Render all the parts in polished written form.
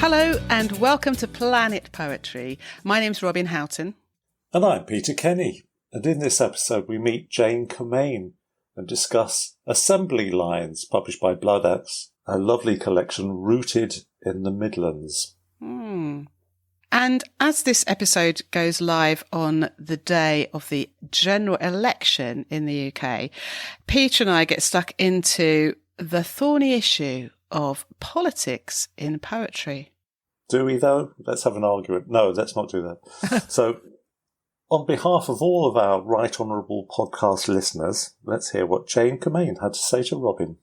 Hello and welcome to Planet Poetry. My name's Robin Houghton. And I'm Peter Kenny. And in this episode we meet Jane Commane and discuss Assembly Lines, published by Blood Axe, a lovely collection rooted in the Midlands. And as this episode goes live on the day of the general election in the UK, Peter and I get stuck into the thorny issue of politics in poetry. Do we, though? Let's have an argument. No, let's not do that. So, on behalf of all of our Right Honourable podcast listeners, let's hear what Jane Commane had to say to Robin.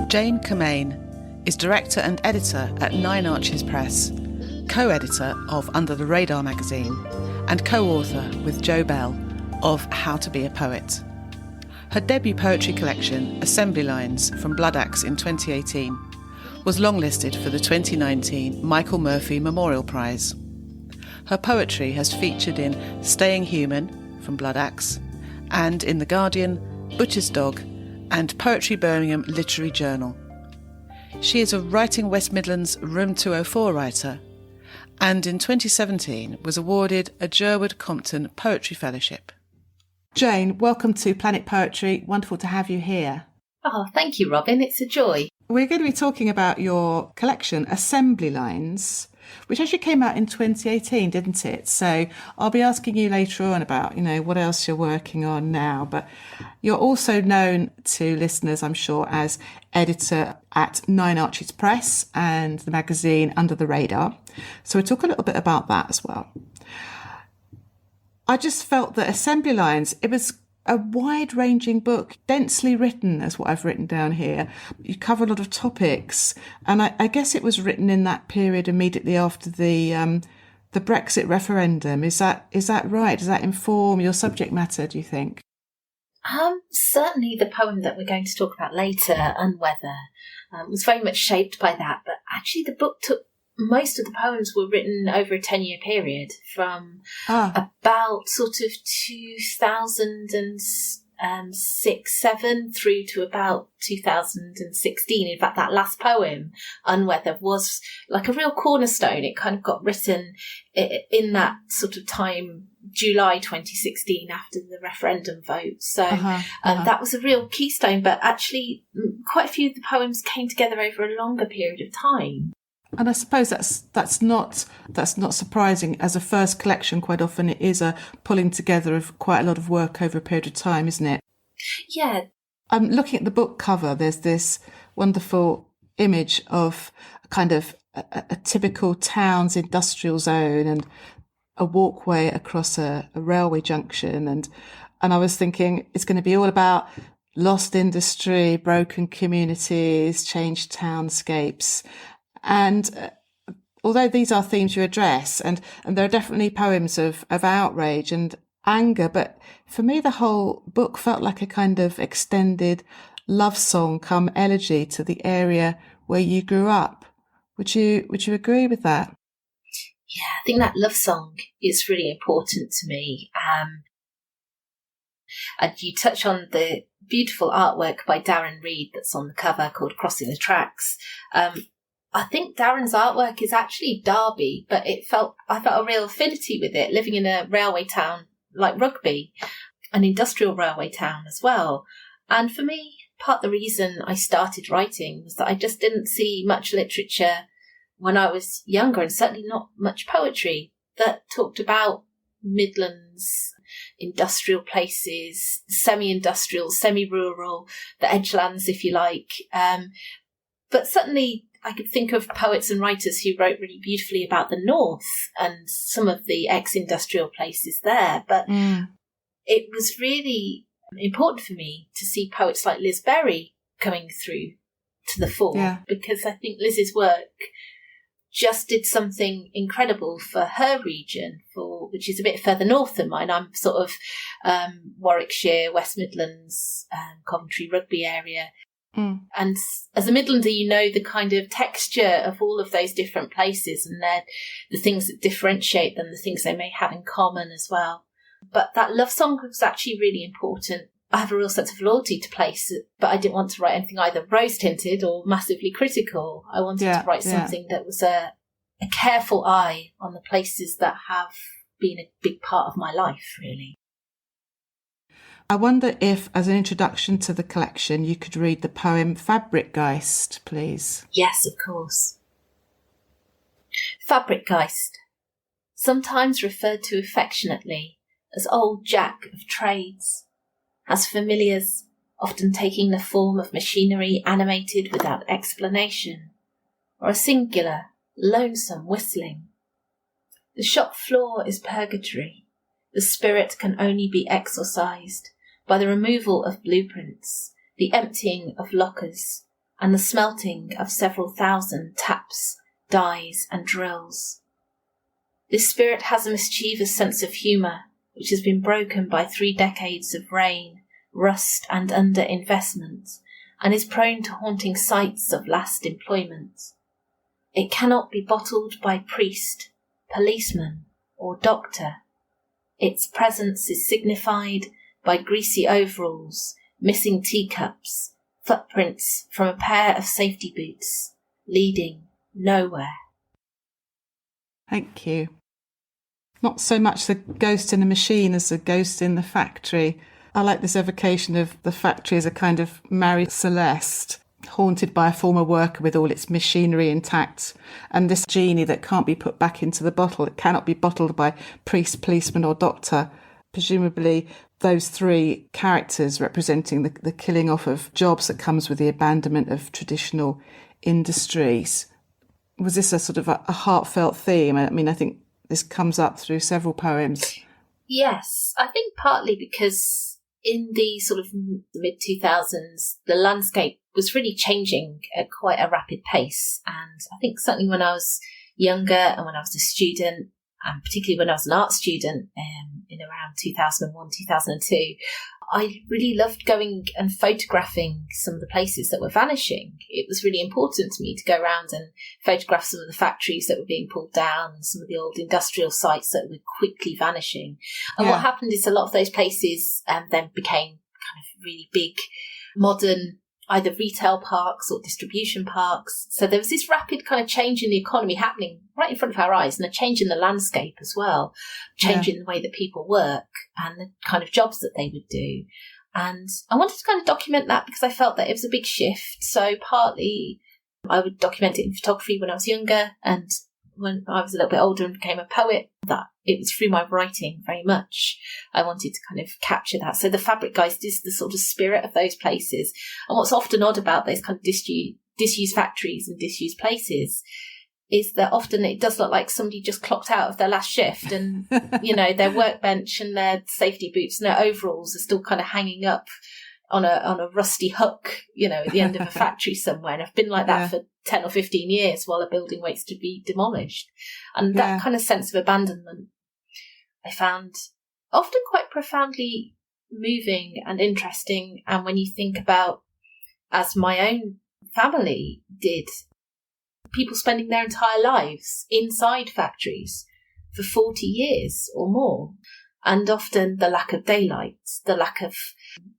Jane Commane is director and editor at Nine Arches Press, co-editor of Under the Radar magazine, and co-author with Joe Bell of How to Be a Poet. Her debut poetry collection, Assembly Lines, from Blood Axe in 2018, was longlisted for the 2019 Michael Murphy Memorial Prize. Her poetry has featured in Staying Human, from Blood Axe, and in The Guardian, Butcher's Dog, and Poetry Birmingham Literary Journal. She is a Writing West Midlands Room 204 writer, and in 2017 was awarded a Jerwood Compton Poetry Fellowship. Jane, welcome to Planet Poetry. Wonderful to have you here. Oh, thank you, Robin. It's a joy. We're going to be talking about your collection, Assembly Lines, which actually came out in 2018, didn't it? So I'll be asking you later on about, what else you're working on now. But you're also known to listeners, I'm sure, as editor at Nine Arches Press and the magazine Under the Radar. So we'll talk a little bit about that as well. I just felt that Assembly Lines, it was a wide-ranging book, densely written, as what I've written down here. You cover a lot of topics, and I guess it was written in that period immediately after the Brexit referendum. Is that right? Does that inform your subject matter, do you think? Certainly the poem that we're going to talk about later, Unweather, was very much shaped by that. But actually the book most of the poems were written over a 10-year period from about sort of 2006-07 through to about 2016. In fact, that last poem, Unweather, was like a real cornerstone. It kind of got written in that sort of time, July 2016, after the referendum vote. So that was a real keystone. But actually, quite a few of the poems came together over a longer period of time. And I suppose that's not surprising. As a first collection, quite often it is a pulling together of quite a lot of work over a period of time, isn't it? Yeah. I'm looking at the book cover. There's this wonderful image of kind of a typical town's industrial zone and a walkway across a railway junction. And I was thinking it's going to be all about lost industry, broken communities, changed townscapes. And although these are themes you address, and there are definitely poems of outrage and anger, but for me the whole book felt like a kind of extended love song come elegy to the area where you grew up. Would you agree with that? Yeah, I think that love song is really important to me. And you touch on the beautiful artwork by Darren Reed that's on the cover called Crossing the Tracks. I think Darren's artwork is actually Derby, but I felt a real affinity with it, living in a railway town like Rugby, an industrial railway town as well. And for me, part of the reason I started writing was that I just didn't see much literature when I was younger, and certainly not much poetry that talked about Midlands, industrial places, semi-industrial, semi-rural, the edgelands, if you like. But certainly I could think of poets and writers who wrote really beautifully about the North and some of the ex-industrial places there. But it was really important for me to see poets like Liz Berry coming through to the fore, because I think Liz's work just did something incredible for her region, which is a bit further north than mine. I'm sort of Warwickshire, West Midlands, Coventry, Rugby area. And as a Midlander, you know the kind of texture of all of those different places, and they're the things that differentiate them, the things they may have in common as well. But that love song was actually really important. I have a real sense of loyalty to place, but I didn't want to write anything either rose-tinted or massively critical. I wanted to write something that was a careful eye on the places that have been a big part of my life, really. I wonder if, as an introduction to the collection, you could read the poem Fabrikgeist, please. Yes, of course. Fabrikgeist, sometimes referred to affectionately as Old Jack of Trades, has familiars, often taking the form of machinery animated without explanation, or a singular, lonesome whistling. The shop floor is purgatory. The spirit can only be exorcised by the removal of blueprints, the emptying of lockers, and the smelting of several thousand taps, dies, and drills. This spirit has a mischievous sense of humour, which has been broken by 3 decades of rain, rust, and underinvestment, and is prone to haunting sites of last employment. It cannot be bottled by priest, policeman, or doctor. Its presence is signified by greasy overalls, missing teacups, footprints from a pair of safety boots, leading nowhere. Thank you. Not so much the ghost in the machine as the ghost in the factory. I like this evocation of the factory as a kind of Mary Celeste, haunted by a former worker with all its machinery intact, and this genie that can't be put back into the bottle. It cannot be bottled by priest, policeman or doctor. Presumably those 3 characters representing the killing off of jobs that comes with the abandonment of traditional industries. Was this a sort of a heartfelt theme? I mean, I think this comes up through several poems. Yes, I think partly because in the sort of mid-2000s, the landscape was really changing at quite a rapid pace. And I think certainly when I was younger and when I was a student, and particularly when I was an art student in around 2001, 2002, I really loved going and photographing some of the places that were vanishing. It was really important to me to go around and photograph some of the factories that were being pulled down and some of the old industrial sites that were quickly vanishing. And what happened is a lot of those places then became kind of really big, modern, either retail parks or distribution parks. So there was this rapid kind of change in the economy happening right in front of our eyes, and a change in the landscape as well, change in the way that people work and the kind of jobs that they would do. And I wanted to kind of document that because I felt that it was a big shift. So partly I would document it in photography when I was younger, and when I was a little bit older and became a poet, that it was through my writing very much. I wanted to kind of capture that. So the Fabrikgeist is the sort of spirit of those places. And what's often odd about those kind of disused factories and disused places is that often it does look like somebody just clocked out of their last shift, and, you know, their workbench and their safety boots and their overalls are still kind of hanging up on a rusty hook, you know, at the end of a factory somewhere. And I've been like that for 10 or 15 years while a building waits to be demolished. And that kind of sense of abandonment I found often quite profoundly moving and interesting. And when you think about, as my own family did, people spending their entire lives inside factories for 40 years or more, and often the lack of daylight, the lack of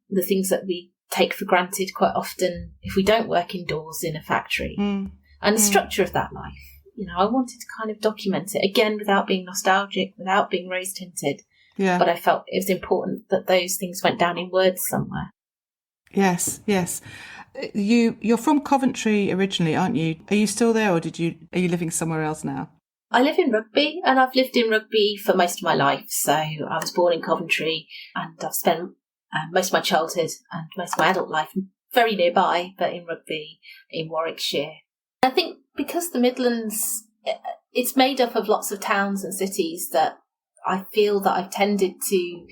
the things that we take for granted quite often if we don't work indoors in a factory, and the structure of that life. You know, I wanted to kind of document it again without being nostalgic, without being rose-tinted. Yeah. But I felt it was important that those things went down in words somewhere. Yes, yes. You're from Coventry originally, aren't you? Are you still there, or are you living somewhere else now? I live in Rugby, and I've lived in Rugby for most of my life. So I was born in Coventry, and I've spent most of my childhood and most of my adult life very nearby, but in Rugby, in Warwickshire. I think because the Midlands, it's made up of lots of towns and cities that I feel that I've tended to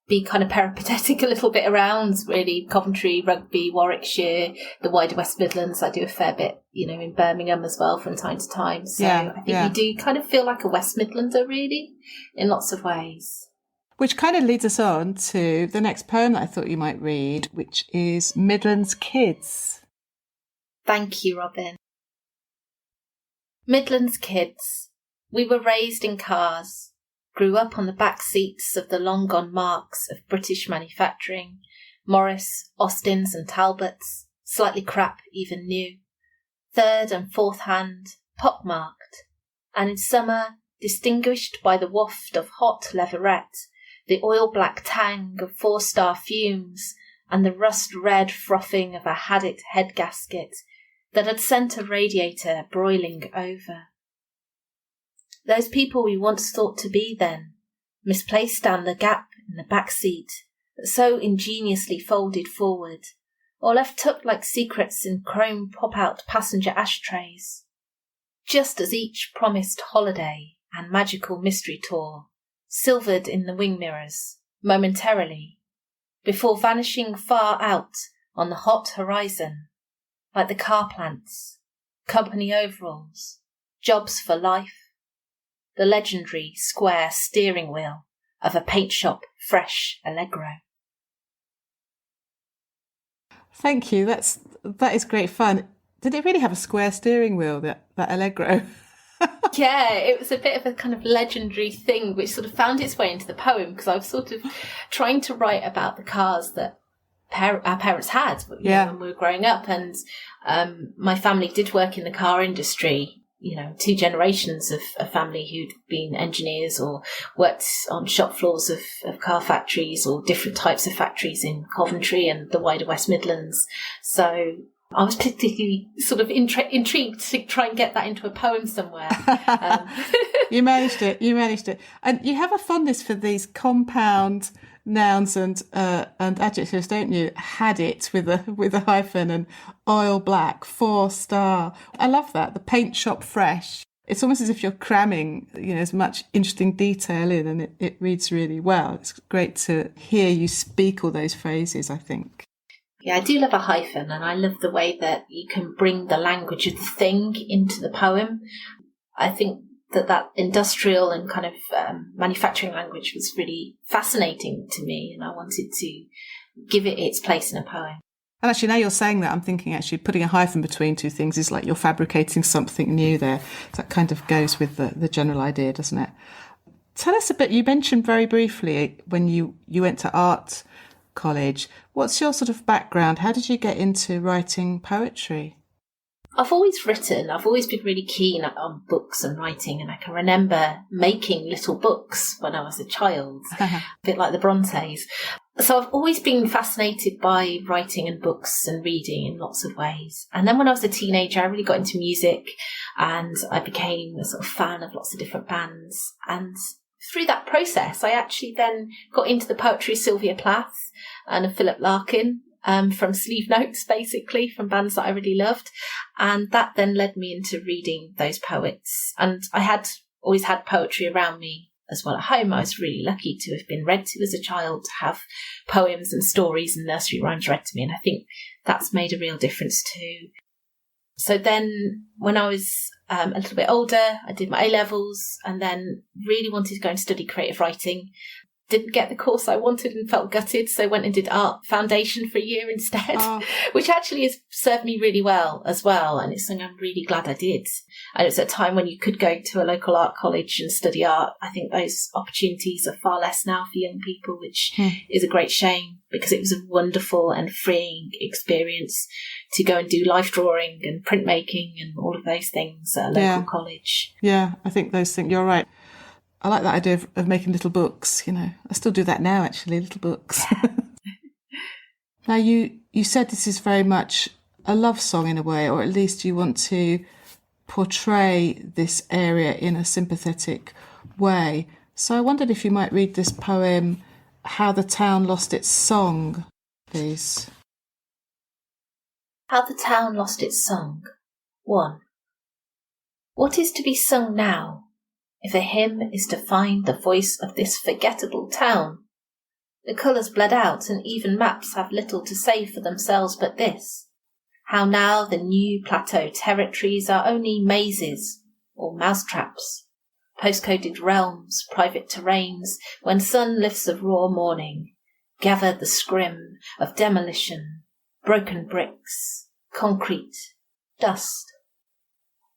be kind of peripatetic a little bit around, really. Coventry, Rugby, Warwickshire, the wider West Midlands. I do a fair bit, you know, in Birmingham as well from time to time. So I think we do kind of feel like a West Midlander, really, in lots of ways. Which kind of leads us on to the next poem that I thought you might read, which is Midlands Kids. Thank you, Robin. Midlands kids. We were raised in cars, grew up on the back seats of the long-gone marks of British manufacturing, Morris, Austins and Talbots, slightly crap, even new, third and fourth hand, pock-marked, and in summer distinguished by the waft of hot leverette, the oil-black tang of 4-star fumes, and the rust-red frothing of a haddock head gasket that had sent a radiator broiling over. Those people we once thought to be then, misplaced down the gap in the back seat, but so ingeniously folded forward, or left tucked like secrets in chrome pop-out passenger ashtrays. Just as each promised holiday and magical mystery tour silvered in the wing mirrors, momentarily, before vanishing far out on the hot horizon, like the car plants, company overalls, jobs for life, the legendary square steering wheel of a paint shop fresh Allegro. Thank you. That is great fun. Did it really have a square steering wheel, that Allegro? Yeah, it was a bit of a kind of legendary thing which sort of found its way into the poem, because I was sort of trying to write about the cars that our parents had when we were growing up. And my family did work in the car industry, 2 generations of a family who'd been engineers or worked on shop floors of car factories or different types of factories in Coventry and the wider West Midlands. So I was particularly sort of intrigued to try and get that into a poem somewhere. You managed it. And you have a fondness for these compound nouns and adjectives, don't you? Had it with a hyphen, and oil black, 4-star. I love that. The paint shop fresh. It's almost as if you're cramming, as much interesting detail in, and it reads really well. It's great to hear you speak all those phrases, I think. Yeah, I do love a hyphen, and I love the way that you can bring the language of the thing into the poem. I think that industrial and kind of manufacturing language was really fascinating to me, and I wanted to give it its place in a poem. And actually, now you're saying that, I'm thinking actually putting a hyphen between two things is like you're fabricating something new there. So that kind of goes with the general idea, doesn't it? Tell us a bit, you mentioned very briefly when you went to art college. What's your sort of background? How did you get into writing poetry? I've always written. I've always been really keen on books and writing, and I can remember making little books when I was a child, a bit like the Brontes. So I've always been fascinated by writing and books and reading in lots of ways. And then when I was a teenager, I really got into music, and I became a sort of fan of lots of different bands. And through that process, I actually then got into the poetry of Sylvia Plath and of Philip Larkin, from sleeve notes, basically, from bands that I really loved. And that then led me into reading those poets. And I had always had poetry around me as well at home. I was really lucky to have been read to as a child, to have poems and stories and nursery rhymes read to me. And I think that's made a real difference too. So then when I was a little bit older, I did my A-levels and then really wanted to go and study creative writing. Didn't get the course I wanted and felt gutted, so went and did art foundation for a year instead, which actually has served me really well as well, and it's something I'm really glad I did. And it's a time when you could go to a local art college and study art. I think those opportunities are far less now for young people, which is a great shame, because it was a wonderful and freeing experience to go and do life drawing and printmaking and all of those things at a local college. Yeah, I think those things, you're right. I like that idea of making little books, I still do that now, actually, little books. Now, you said this is very much a love song in a way, or at least you want to portray this area in a sympathetic way. So I wondered if you might read this poem, How the Town Lost Its Song, please. How the Town Lost Its Song. 1. What is to be sung now? If a hymn is to find the voice of this forgettable town, the colours bled out and even maps have little to say for themselves but this: how now the new plateau territories are only mazes or mousetraps, postcoded realms, private terrains, when sun lifts of raw morning, gather the scrim of demolition, broken bricks, concrete, dust.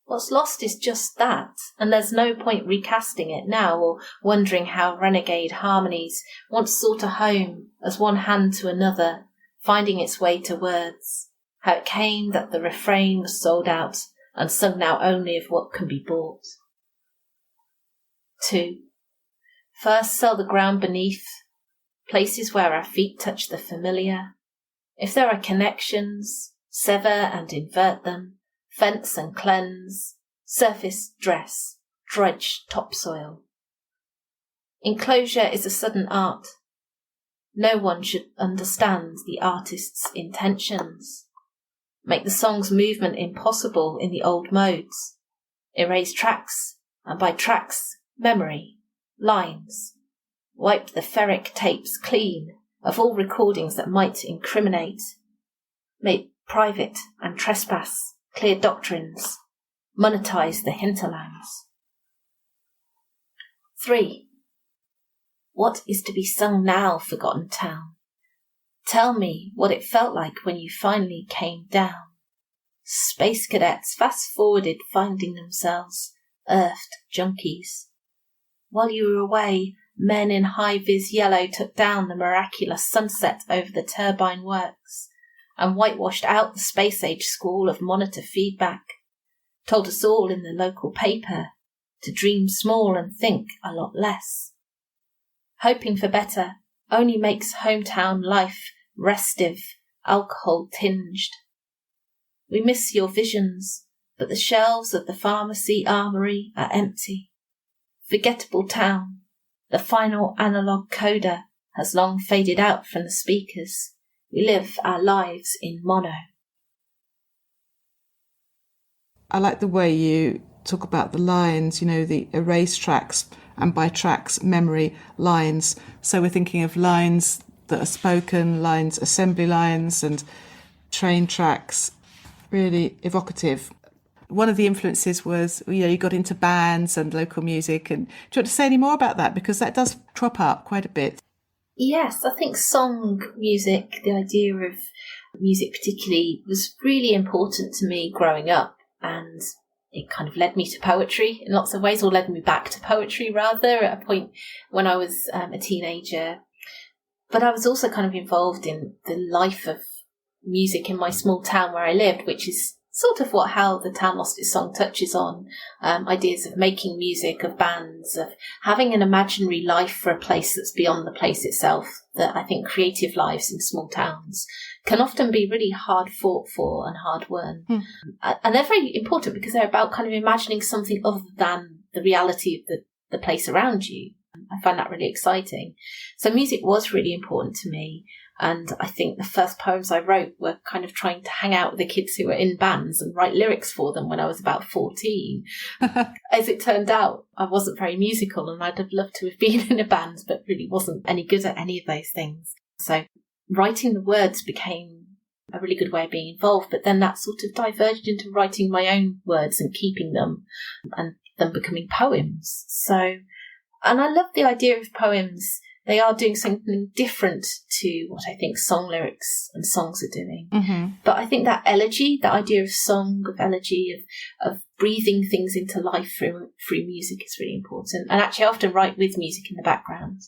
What's lost is just that, and there's no point recasting it now or wondering how renegade harmonies once sought a home as one hand to another, finding its way to words, how it came that the refrain was sold out and sung now only of what can be bought. 2. First sell the ground beneath, places where our feet touch the familiar. If there are connections, sever and invert them, fence and cleanse, surface dress, dredge topsoil. Enclosure is a sudden art. No one should understand the artist's intentions. Make the song's movement impossible in the old modes. Erase tracks, and by tracks, memory, lines. Wipe the ferric tapes clean of all recordings that might incriminate. Make private and trespass clear doctrines. Monetize the hinterlands. 3. What is to be sung now, forgotten town? Tell me what it felt like when you finally came down. Space cadets fast-forwarded, finding themselves earthed junkies. While you were away, men in high-vis yellow took down the miraculous sunset over the turbine works and whitewashed out the space-age squall of monitor feedback, told us all in the local paper to dream small and think a lot less. Hoping for better only makes hometown life restive, alcohol-tinged. We miss your visions, but the shelves of the pharmacy armory are empty. Forgettable town, the final analogue coda has long faded out from the speakers. We live our lives in mono. I like the way you talk about the lines, the erase tracks, and by tracks, memory lines. So we're thinking of lines that are spoken, lines, assembly lines, and train tracks. Really evocative. One of the influences was, you got into bands and local music. And do you want to say any more about that? Because that does crop up quite a bit. Yes, I think song music, the idea of music particularly, was really important to me growing up. And it kind of led me to poetry in lots of ways, or led me back to poetry rather, at a point when I was a teenager. But I was also kind of involved in the life of music in my small town where I lived, which is sort of how the Town Lost Its Song touches on, ideas of making music, of bands, of having an imaginary life for a place that's beyond the place itself, that I think creative lives in small towns can often be really hard fought for and hard won. And they're very important because they're about kind of imagining something other than the reality of the place around you. I find that really exciting. So music was really important to me. And I think the first poems I wrote were kind of trying to hang out with the kids who were in bands and write lyrics for them when I was about 14. As it turned out, I wasn't very musical and I'd have loved to have been in a band, but really wasn't any good at any of those things. So writing the words became a really good way of being involved, but then that sort of diverged into writing my own words and keeping them and them becoming poems. So, and I love the idea of poems. They are doing something different to what I think song lyrics and songs are doing. Mm-hmm. But I think that elegy, that idea of song, of elegy, of breathing things into life through music is really important. And actually I often write with music in the background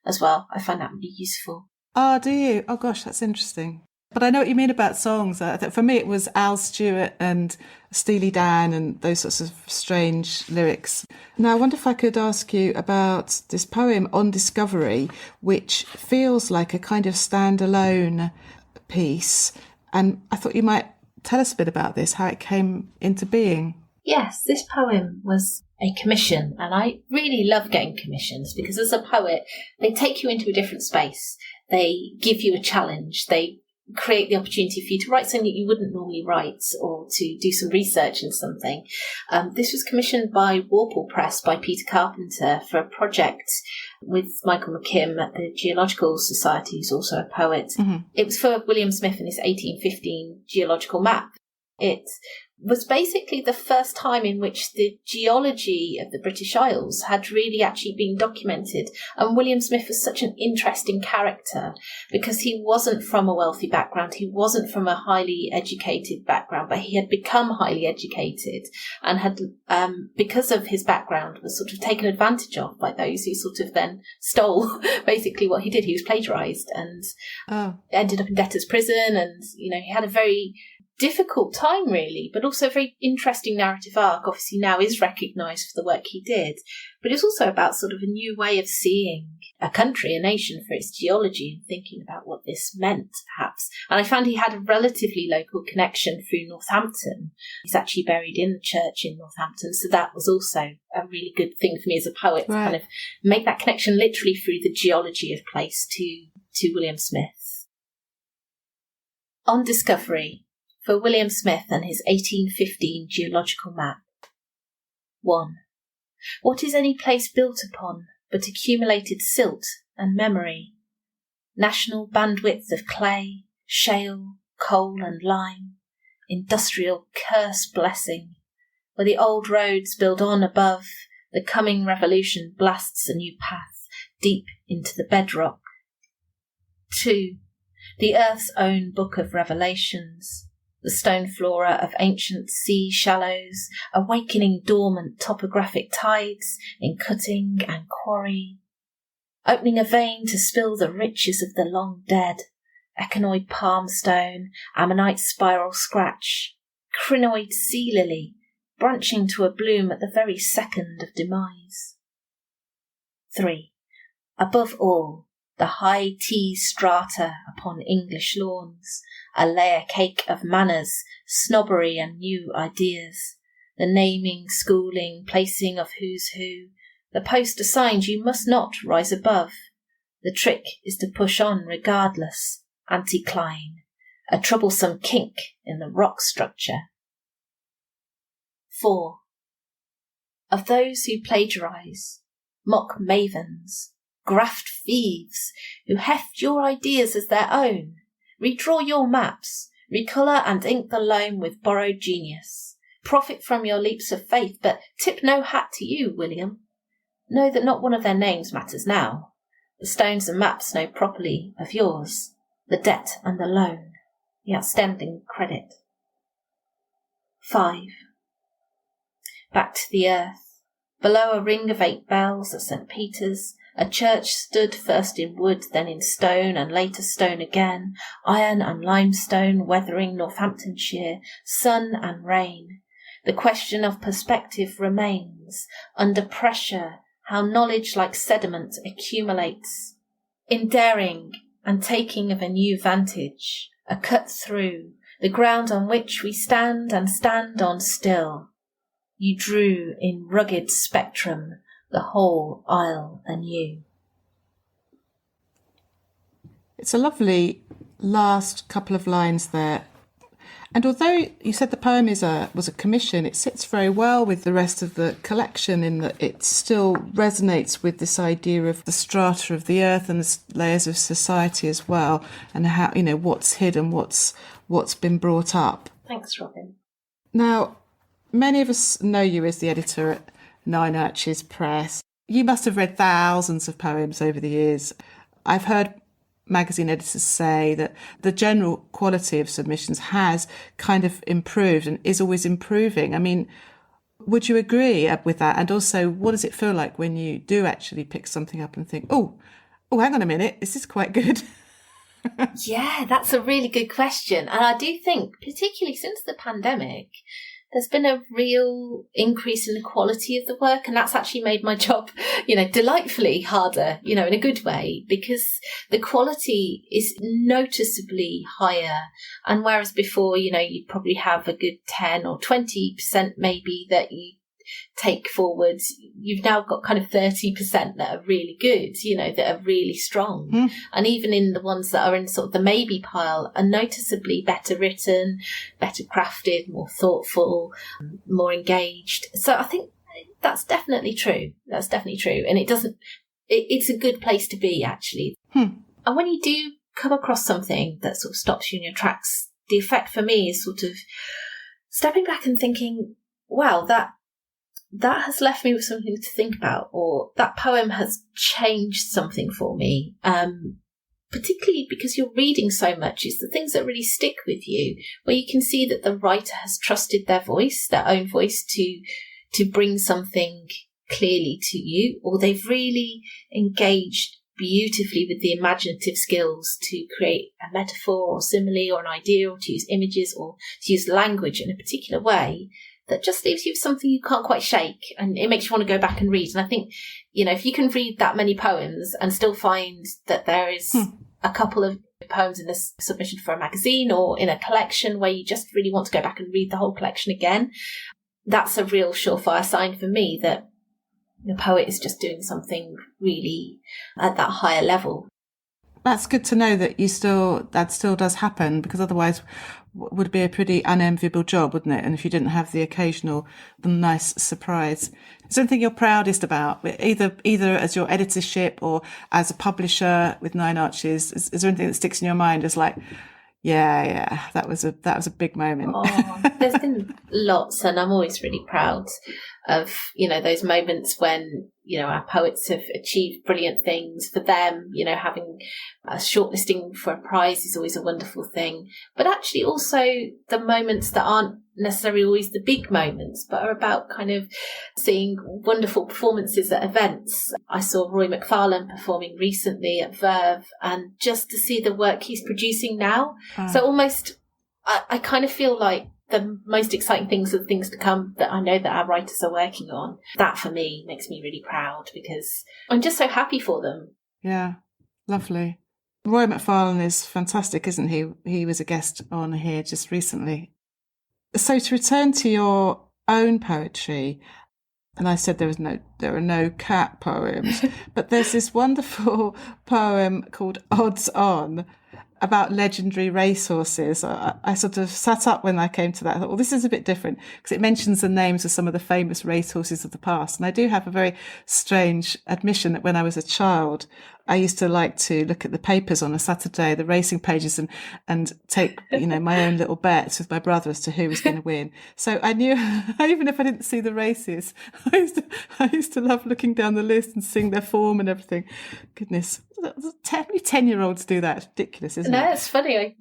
as well. I find that really useful. Oh, do you? Oh gosh, that's interesting. But I know what you mean about songs. For me, it was Al Stewart and Steely Dan and those sorts of strange lyrics. Now, I wonder if I could ask you about this poem On Discovery, which feels like a kind of standalone piece. And I thought you might tell us a bit about this, how it came into being. Yes, this poem was a commission, and I really love getting commissions because as a poet, they take you into a different space. They give you a challenge. They create the opportunity for you to write something that you wouldn't normally write or to do some research in something. This was commissioned by Warple Press by Peter Carpenter for a project with Michael McKim at the Geological Society, who's also a poet. Mm-hmm. It was for William Smith and his 1815 geological map. It was basically the first time in which the geology of the British Isles had really actually been documented. And William Smith was such an interesting character because he wasn't from a wealthy background, he wasn't from a highly educated background, but he had become highly educated and had, because of his background, was sort of taken advantage of by those who sort of then stole basically what he did. He was plagiarised and ended up in debtor's prison, and, you know, he had a very difficult time really, but also a very interesting narrative arc. Obviously now is recognised for the work he did, but it's also about sort of a new way of seeing a country, a nation, for its geology and thinking about what this meant perhaps. And I found he had a relatively local connection through Northampton. He's actually buried in the church in Northampton, so that was also a really good thing for me as a poet, to kind of make that connection literally through the geology of place to William Smith. On discovery, for William Smith and his 1815 geological map. 1. What is any place built upon but accumulated silt and memory? National bandwidth of clay, shale, coal and lime, industrial curse blessing, where the old roads build on above, the coming revolution blasts a new path deep into the bedrock. 2. The earth's own book of revelations, the stone flora of ancient sea shallows, awakening dormant topographic tides in cutting and quarry, opening a vein to spill the riches of the long dead, echinoid palmstone, ammonite spiral scratch, crinoid sea lily, branching to a bloom at the very second of demise. 3. Above all, the high tea strata upon English lawns, a layer cake of manners, snobbery and new ideas, the naming, schooling, placing of who's who, the post assigned you must not rise above. The trick is to push on regardless, anticline, a troublesome kink in the rock structure. 4. Of those who plagiarise, mock mavens, graft thieves, who heft your ideas as their own, redraw your maps, recolour and ink the loam with borrowed genius, profit from your leaps of faith, but tip no hat to you, William. Know that not one of their names matters now. The stones and maps know properly of yours, the debt and the loan, the outstanding credit. 5. Back to the earth. Below a ring of 8 bells at St. Peter's, a church stood first in wood, then in stone, and later stone again, iron and limestone weathering Northamptonshire, sun and rain. The question of perspective remains. Under pressure, how knowledge like sediment accumulates. In daring and taking of a new vantage, a cut through, the ground on which we stand and stand on still. You drew in rugged spectrum the whole isle anew. It's a lovely last couple of lines there. And although you said the poem was a commission, it sits very well with the rest of the collection in that it still resonates with this idea of the strata of the earth and the layers of society as well, and how, you know, what's hidden, what's been brought up. Thanks, Robin. Now, many of us know you as the editor at 9 Arches Press. You must have read thousands of poems over the years. I've heard magazine editors say that the general quality of submissions has kind of improved and is always improving. I mean, would you agree with that? And also, what does it feel like when you do actually pick something up and think, oh, hang on a minute, this is quite good? Yeah, that's a really good question. And I do think, particularly since the pandemic, there's been a real increase in the quality of the work, and that's actually made my job, delightfully harder, in a good way, because the quality is noticeably higher. And whereas before, you'd probably have a good 10 or 20% maybe that you take forward, you've now got kind of 30% that are really good, that are really strong. Mm. And even in the ones that are in sort of the maybe pile are noticeably better written, better crafted, more thoughtful, more engaged. So I think that's definitely true. That's definitely true. And it's a good place to be, actually. And when you do come across something that sort of stops you in your tracks, the effect for me is sort of stepping back and thinking, wow, that has left me with something to think about, or that poem has changed something for me. Particularly because you're reading so much, it's the things that really stick with you, where you can see that the writer has trusted their own voice to bring something clearly to you, or they've really engaged beautifully with the imaginative skills to create a metaphor or simile or an idea, or to use images or to use language in a particular way that just leaves you with something you can't quite shake, and it makes you want to go back and read. And I think, if you can read that many poems and still find that there is a couple of poems in this submission for a magazine or in a collection where you just really want to go back and read the whole collection again, that's a real surefire sign for me that the poet is just doing something really at that higher level. That's good to know that that still does happen, because otherwise would be a pretty unenviable job, wouldn't it? And if you didn't have the occasional nice surprise. Is there anything you're proudest about, either as your editorship or as a publisher with Nine Arches? Is there anything that sticks in your mind as like, yeah, that was a big moment? Oh, there's been lots, and I'm always really proud of, those moments when, our poets have achieved brilliant things for them. Having a shortlisting for a prize is always a wonderful thing. But actually also the moments that aren't necessarily always the big moments, but are about kind of seeing wonderful performances at events. I saw Roy McFarlane performing recently at Verve, and just to see the work he's producing now. So almost, I kind of feel like the most exciting things are the things to come that I know that our writers are working on. That for me makes me really proud, because I'm just so happy for them. Yeah, lovely. Roy McFarlane is fantastic, isn't he? He was a guest on here just recently. So to return to your own poetry, and I said there are no cat poems, but there's this wonderful poem called Odds On about legendary racehorses. I sort of sat up when I came to that. I thought, well, this is a bit different, because it mentions the names of some of the famous racehorses of the past. And I do have a very strange admission that when I was a child, I used to like to look at the papers on a Saturday, the racing pages, and take, my own little bets with my brother as to who was going to win. So I knew, even if I didn't see the races, I used to love looking down the list and seeing their form and everything. Goodness, how many 10-year-olds do that? It's ridiculous, isn't it? No, it's funny.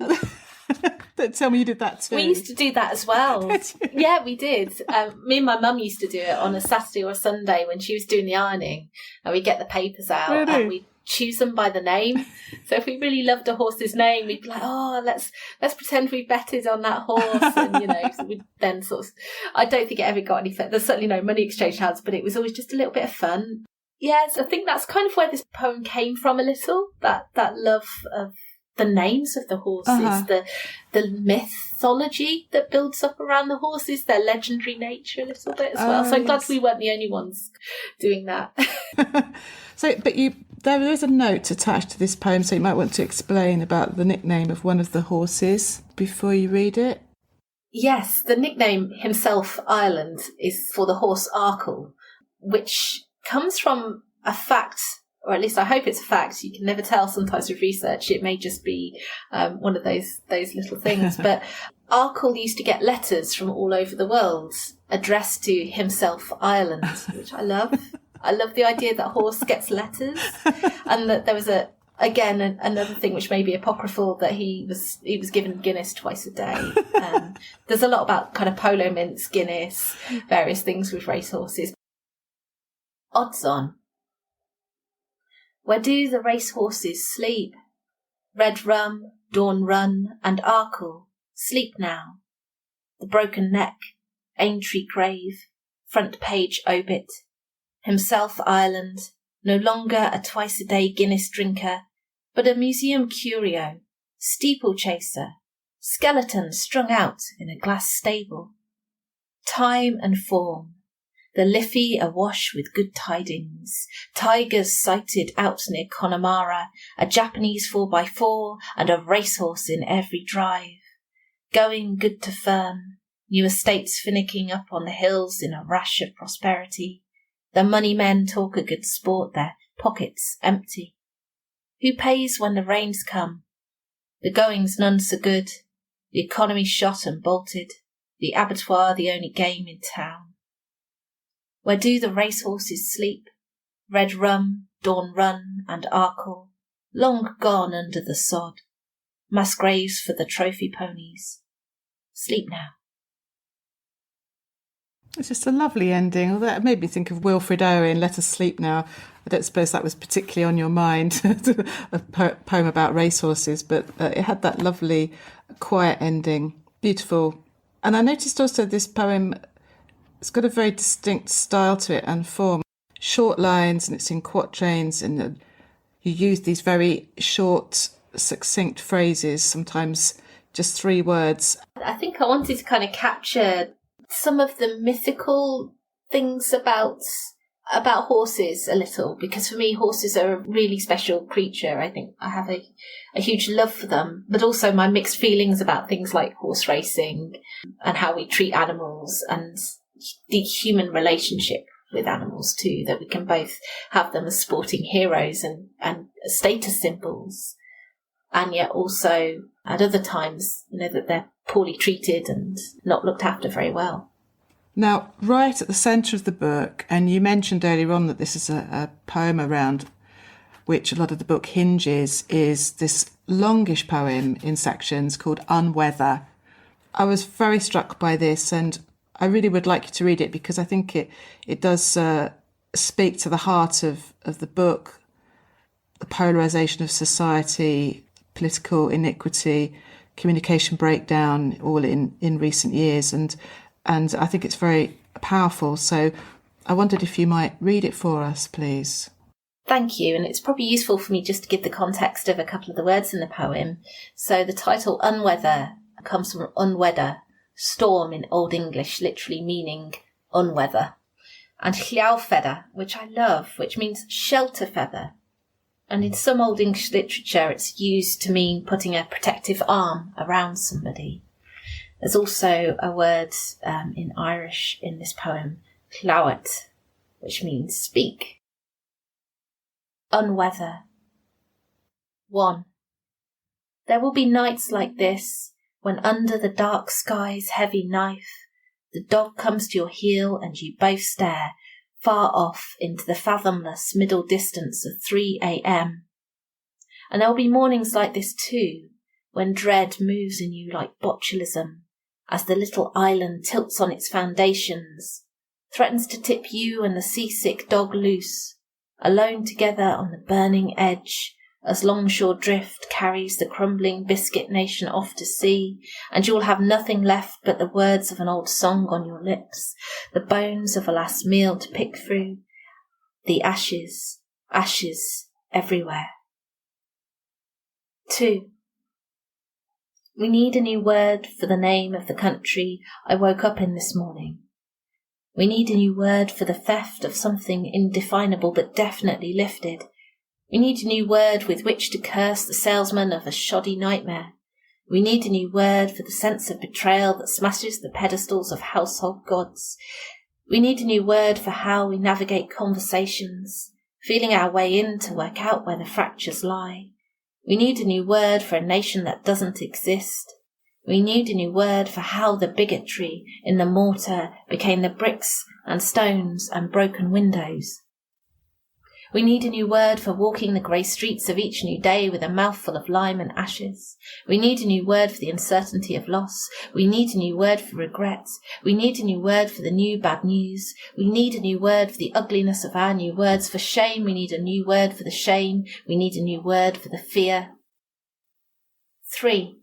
Tell me you did that too. We used to do that as well. Yeah, we did. Me and my mum used to do it on a Saturday or a Sunday when she was doing the ironing, and we'd get the papers out and we'd choose them by the name. So if we really loved a horse's name, we'd be like, oh, let's pretend we betted on that horse. And, so we'd then sort of, I don't think it ever got any further. There's certainly no money exchanged hands, but it was always just a little bit of fun. Yes, I think that's kind of where this poem came from a little, that love of the names of the horses, the mythology that builds up around the horses, their legendary nature a little bit as well. So I'm glad we weren't the only ones doing that. There is a note attached to this poem, so you might want to explain about the nickname of one of the horses before you read it. Yes, the nickname himself, Ireland, is for the horse Arkle, which comes from a fact, or at least I hope it's a fact. You can never tell sometimes with research. It may just be one of those little things. But Arkle used to get letters from all over the world addressed to himself, Ireland, which I love. I love the idea that a horse gets letters, and that there was another thing which may be apocryphal, that he was given Guinness twice a day. There's a lot about kind of polo mints, Guinness, various things with racehorses. Odds On. Where do the racehorses sleep? Red Rum, Dawn Run, and Arkle sleep now. The broken neck, Aintree grave, front page obit. Himself Ireland, no longer a twice-a-day Guinness drinker, but a museum curio, steeplechaser, skeleton strung out in a glass stable. Time and form, the Liffey awash with good tidings, tigers sighted out near Connemara, a Japanese 4x4 and a racehorse in every drive. Going good to Fern, new estates finicking up on the hills in a rash of prosperity. The money men talk a good sport, their pockets empty. Who pays when the rains come? The going's none so good, the economy shot and bolted. the abattoir the only game in town. Where do the racehorses sleep? Red Rum, Dawn Run and Arkle, long gone under the sod. Mass graves for the trophy ponies. Sleep now. It's just a lovely ending. Although it made me think of Wilfred Owen, Let Us Sleep Now. I don't suppose that was particularly on your mind, a poem about racehorses, but it had that lovely, quiet ending. Beautiful. And I noticed also this poem, it's got a very distinct style to it and form. Short lines, and it's in quatrains, and you use these very short, succinct phrases, sometimes just 3 words. I think I wanted to kind of capture some of the mythical things about horses a little, because for me horses are a really special creature. I think I have a huge love for them, but also my mixed feelings about things like horse racing and how we treat animals and the human relationship with animals too, that we can both have them as sporting heroes and status symbols, and yet also at other times, that they're poorly treated and not looked after very well. Now, right at the centre of the book, and you mentioned earlier on that this is a poem around which a lot of the book hinges, is this longish poem in sections called Unweather. I was very struck by this, and I really would like you to read it because I think it does speak to the heart of the book, the polarisation of society, political iniquity, communication breakdown, all in recent years. And I think it's very powerful. So I wondered if you might read it for us, please. Thank you. And it's probably useful for me just to give the context of a couple of the words in the poem. So the title Unweather comes from unweather, storm in Old English, literally meaning unweather. And llawfeather, which I love, which means shelter feather. And in some Old English literature, it's used to mean putting a protective arm around somebody. There's also a word in Irish in this poem, llawet, which means speak. Unweather. 1. There will be nights like this, when under the dark sky's heavy knife, the dog comes to your heel and you both stare far off into the fathomless middle distance of 3 a.m. And there will be mornings like this too, when dread moves in you like botulism, as the little island tilts on its foundations, threatens to tip you and the seasick dog loose, alone together on the burning edge, as longshore drift carries the crumbling biscuit nation off to sea, and you'll have nothing left but the words of an old song on your lips, the bones of a last meal to pick through, the ashes, ashes everywhere. 2. We need a new word for the name of the country I woke up in this morning. We need a new word for the theft of something indefinable but definitely lifted. We need a new word with which to curse the salesman of a shoddy nightmare. We need a new word for the sense of betrayal that smashes the pedestals of household gods. We need a new word for how we navigate conversations, feeling our way in to work out where the fractures lie. We need a new word for a nation that doesn't exist. We need a new word for how the bigotry in the mortar became the bricks and stones and broken windows. We need a new word for walking the grey streets of each new day with a mouthful of lime and ashes. We need a new word for the uncertainty of loss. We need a new word for regret. We need a new word for the new bad news. We need a new word for the ugliness of our new words. For shame, we need a new word for the shame. We need a new word for the fear. 3.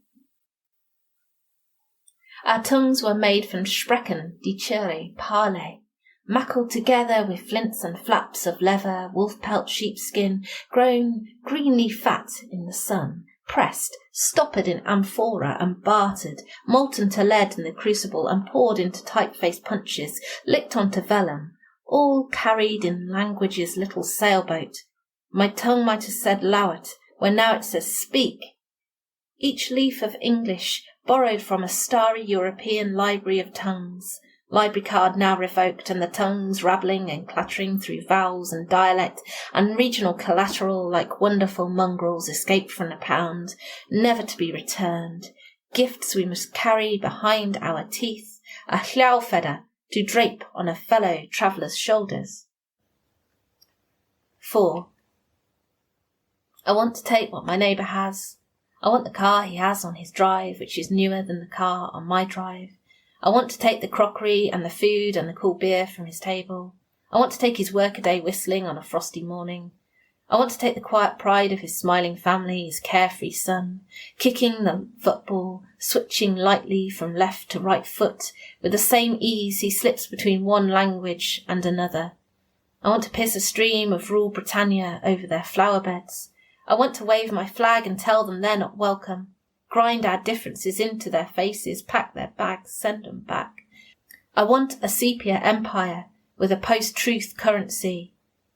Our tongues were made from sprechen, dicere, parley, mackled together with flints and flaps of leather, wolf-pelt sheepskin, grown greenly fat in the sun, pressed, stoppered in amphora and bartered, molten to lead in the crucible and poured into type-faced punches, licked onto vellum, all carried in language's little sailboat. My tongue might have said lawet, where now it says speak. Each leaf of English borrowed from a starry European library of tongues, library card now revoked, and the tongues rattling and clattering through vowels and dialect and regional collateral like wonderful mongrels escaped from the pound, never to be returned, gifts we must carry behind our teeth, a hliao feather to drape on a fellow traveller's shoulders. 4. I want to take what my neighbour has. I want the car he has on his drive, which is newer than the car on my drive. I want to take the crockery and the food and the cool beer from his table. I want to take his workaday whistling on a frosty morning. I want to take the quiet pride of his smiling family, his carefree son, kicking the football, switching lightly from left to right foot, with the same ease he slips between one language and another. I want to piss a stream of rural Britannia over their flower beds. I want to wave my flag and tell them they're not welcome, grind our differences into their faces, pack their bags, send them back. I want a sepia empire with a post-truth currency.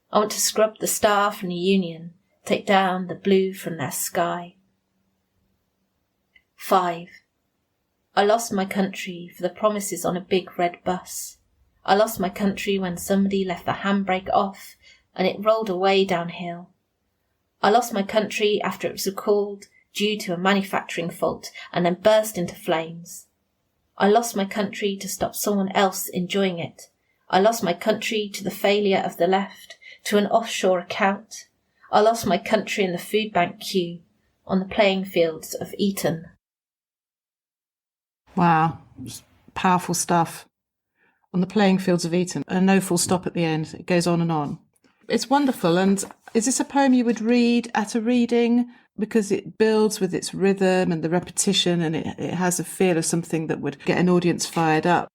I want to scrub the star from the Union, take down the blue from their sky. 5. I lost my country for the promises on a big red bus. I lost my country when somebody left the handbrake off and it rolled away downhill. I lost my country after it was recalled due to a manufacturing fault and then burst into flames. I lost my country to stop someone else enjoying it. I lost my country to the failure of the left, to an offshore account. I lost my country in the food bank queue, on the playing fields of Eton. Wow, powerful stuff. On the playing fields of Eton, and no full stop at the end. It goes on and on. It's wonderful. And is this a poem you would read at a reading? Because it builds with its rhythm and the repetition, and it has a feel of something that would get an audience fired up.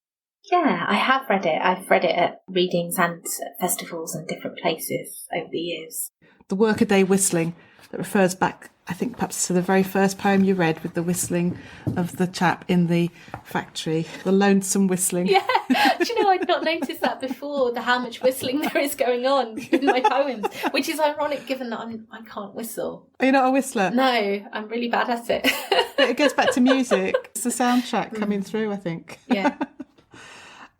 Yeah, I have read it. I've read it at readings and festivals and different places over the years. The workaday whistling that refers back, I think, perhaps to the very first poem you read, with the whistling of the chap in the factory, the lonesome whistling. Yeah, do you know, I'd not noticed that before, how much whistling there is going on in my poems, which is ironic given that I can't whistle. Are you not a whistler? No, I'm really bad at it. But it goes back to music. It's the soundtrack coming through, I think. Yeah.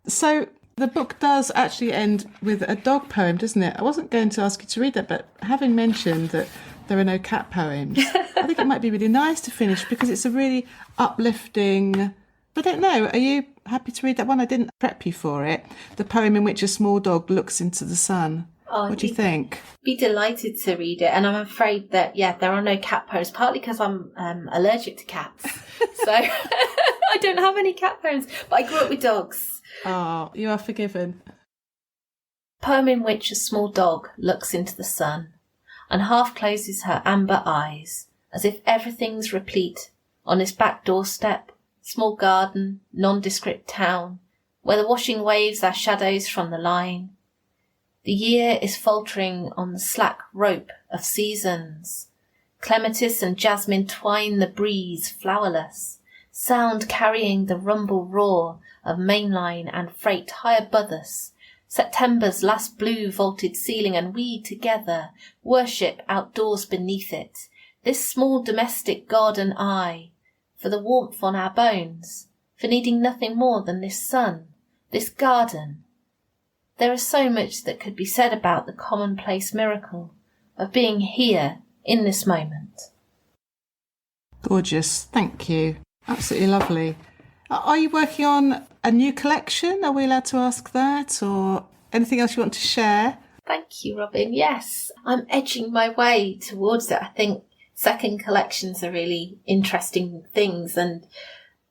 So the book does actually end with a dog poem, doesn't it? I wasn't going to ask you to read that, but having mentioned that there are no cat poems, I think it might be really nice to finish because it's a really uplifting... I don't know, are you happy to read that one? I didn't prep you for it. The poem in which a small dog looks into the sun. Oh, what do you think? Be delighted to read it. And I'm afraid that, there are no cat poems, partly because I'm allergic to cats. So I don't have any cat poems, but I grew up with dogs. Oh, you are forgiven. Poem in which a small dog looks into the sun and half closes her amber eyes, as if everything's replete on his back doorstep, small garden, nondescript town, where the washing waves are shadows from the line. The year is faltering on the slack rope of seasons. Clematis and jasmine twine the breeze flowerless, sound carrying the rumble roar of mainline and freight high above us, September's last blue vaulted ceiling, and we together worship outdoors beneath it, this small domestic garden eye, for the warmth on our bones, for needing nothing more than this sun, this garden. There is so much that could be said about the commonplace miracle of being here in this moment. Gorgeous, thank you. Absolutely lovely. Are you working on a new collection? Are we allowed to ask that? Or anything else you want to share? Thank you, Robin. Yes, I'm edging my way towards it. I think second collections are really interesting things. And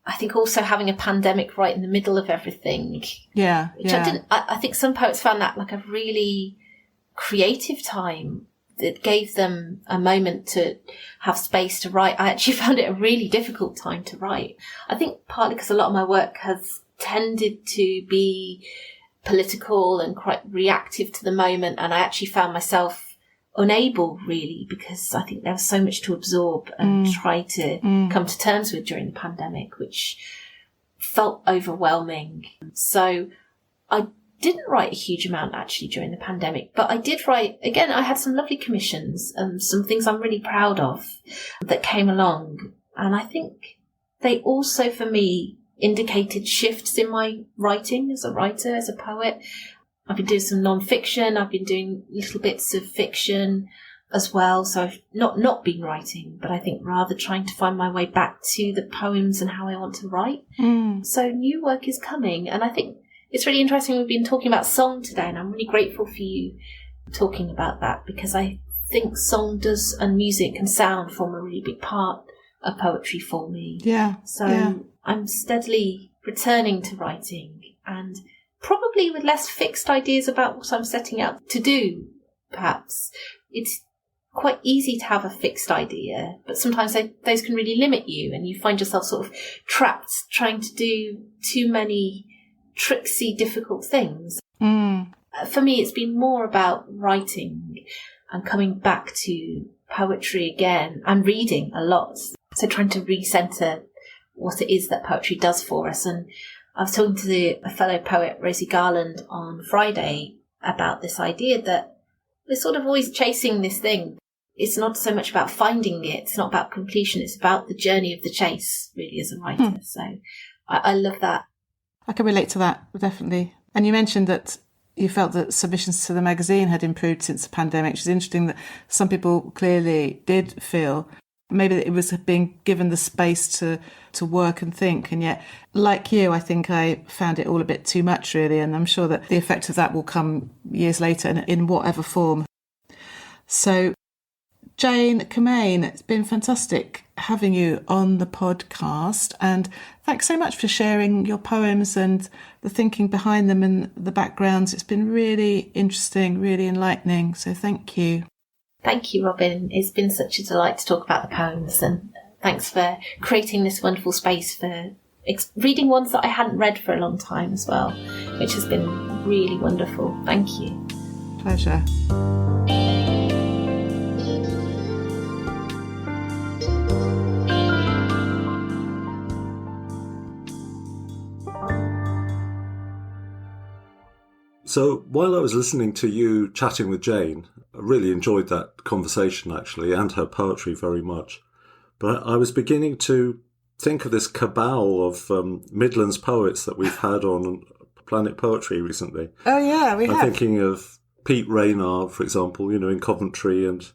I think also having a pandemic right in the middle of everything. Yeah. I think some poets found that like a really creative time. It gave them a moment to have space to write. I actually found it a really difficult time to write. I think partly because a lot of my work has tended to be political and quite reactive to the moment. And I actually found myself unable really, because I think there was so much to absorb and try to come to terms with during the pandemic, which felt overwhelming. So I didn't write a huge amount actually during the pandemic, but I did write, again, I had some lovely commissions and some things I'm really proud of that came along. And I think they also, for me, indicated shifts in my writing as a writer, as a poet. I've been doing some non-fiction, I've been doing little bits of fiction, as well. So I've not been writing, but I think rather trying to find my way back to the poems and how I want to write. So new work is coming, and I think it's really interesting. We've been talking about song today, and I'm really grateful for you talking about that, because I think song does, and music and sound form a really big part of poetry for me. So I'm steadily returning to writing, and probably with less fixed ideas about what I'm setting out to do, perhaps. It's quite easy to have a fixed idea, but sometimes those can really limit you, and you find yourself sort of trapped trying to do too many tricksy, difficult things. For me, it's been more about writing and coming back to poetry again, and reading a lot. So trying to recenter what it is that poetry does for us. And I was talking to a fellow poet, Rosie Garland, on Friday about this idea that we're sort of always chasing this thing. It's not so much about finding it. It's not about completion. It's about the journey of the chase, really, as a writer. So I love that. I can relate to that, definitely. And you mentioned that you felt that submissions to the magazine had improved since the pandemic, which is interesting, that some people clearly did feel maybe that it was being given the space to work and think. And yet, like you, I think I found it all a bit too much, really. And I'm sure that the effect of that will come years later in whatever form. So, Jane Commane, it's been fantastic having you on the podcast, and thanks so much for sharing your poems and the thinking behind them and the backgrounds. It's been really interesting, really enlightening, so thank you. Thank you, Robin. It's been such a delight to talk about the poems, and thanks for creating this wonderful space for reading ones that I hadn't read for a long time as well, which has been really wonderful. Thank you. Pleasure. So while I was listening to you chatting with Jane, I really enjoyed that conversation, actually, and her poetry very much. But I was beginning to think of this cabal of Midlands poets that we've had on Planet Poetry recently. Oh, yeah, we have. I'm thinking of Pete Raynard, for example, in Coventry, and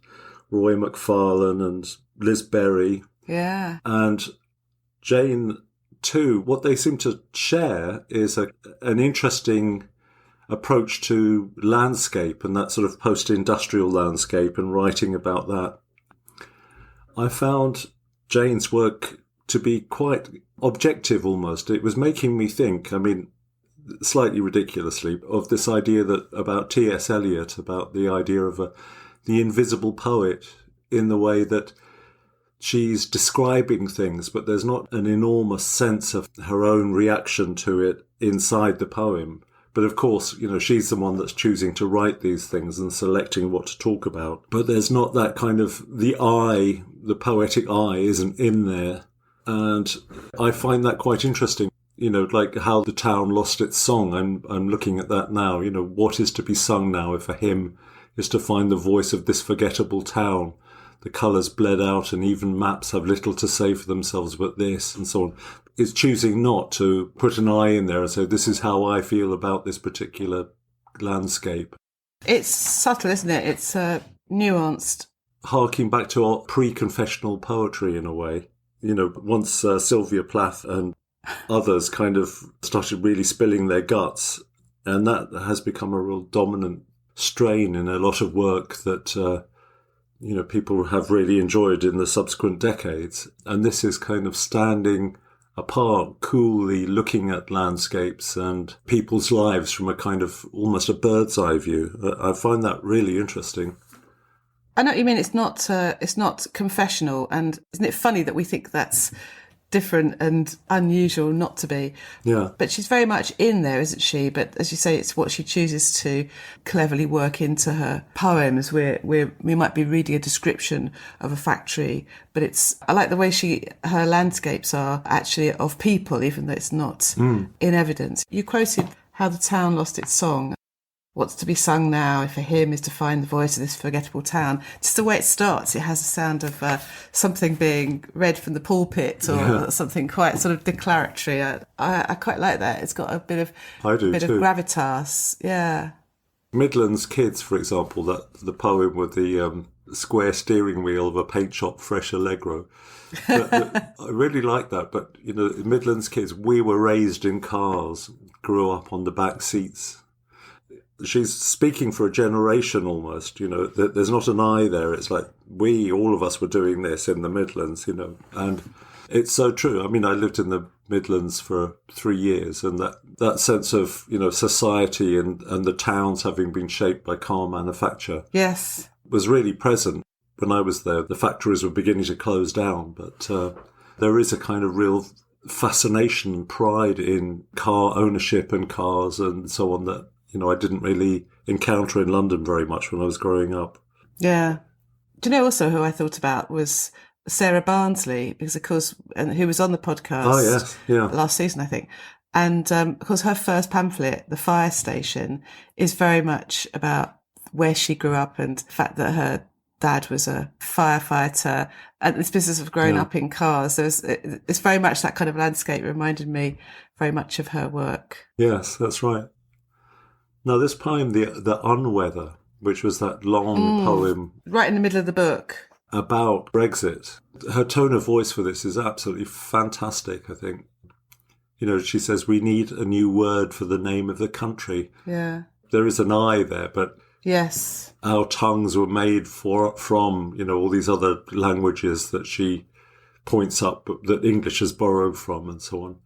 Roy McFarlane and Liz Berry. Yeah. And Jane, too. What they seem to share is an interesting approach to landscape and that sort of post-industrial landscape and writing about that. I found Jane's work to be quite objective almost. It was making me think, slightly ridiculously, of this idea about T.S. Eliot, about the idea of the invisible poet, in the way that she's describing things, but there's not an enormous sense of her own reaction to it inside the poem. But of course, she's the one that's choosing to write these things and selecting what to talk about. But there's not that kind of, the poetic eye isn't in there. And I find that quite interesting, like how the town lost its song. I'm looking at that now, what is to be sung now if a hymn is to find the voice of this forgettable town? The colours bled out and even maps have little to say for themselves but this, and so on. It's choosing not to put an eye in there and say, this is how I feel about this particular landscape. It's subtle, isn't it? It's nuanced. Harking back to our pre-confessional poetry in a way. Once Sylvia Plath and others kind of started really spilling their guts, and that has become a real dominant strain in a lot of work that people have really enjoyed in the subsequent decades. And this is kind of standing apart, coolly looking at landscapes and people's lives from a kind of almost a bird's eye view. I find that really interesting. I know what you mean. It's not confessional, and isn't it funny that we think that's different and unusual not to be? Yeah. But she's very much in there, isn't she? But as you say, it's what she chooses to cleverly work into her poems. We might be reading a description of a factory, but I like the way her landscapes are actually of people, even though it's not in evidence. You quoted how the town lost its song. What's to be sung now if a hymn is to find the voice of this forgettable town? Just the way it starts, it has a sound of something being read from the pulpit or something quite sort of declaratory. I quite like that. It's got a bit of gravitas. Yeah. Midland's Kids, for example, that the poem with the square steering wheel of a paint shop fresh Allegro. I really like that. But, Midland's Kids, we were raised in cars, grew up on the back seats. She's speaking for a generation almost, there's not an I there. It's like all of us were doing this in the Midlands, and it's so true. I mean, I lived in the Midlands for 3 years, and that sense of, society and the towns having been shaped by car manufacture. Yes. Was really present when I was there. The factories were beginning to close down, but there is a kind of real fascination and pride in car ownership and cars and so on that, I didn't really encounter in London very much when I was growing up. Yeah. Do you know also who I thought about was Sarah Barnsley, because of course, and who was on the podcast last season, I think. And of course, her first pamphlet, The Fire Station, is very much about where she grew up and the fact that her dad was a firefighter and this business of growing up in cars. It's very much that kind of landscape reminded me very much of her work. Yes, that's right. Now, this poem, The Unweather, which was that long poem... Right in the middle of the book. About Brexit. Her tone of voice for this is absolutely fantastic, I think. She says, we need a new word for the name of the country. Yeah. There is an I there, but... Yes. Our tongues were made from, all these other languages that she points up, that English has borrowed from and so on.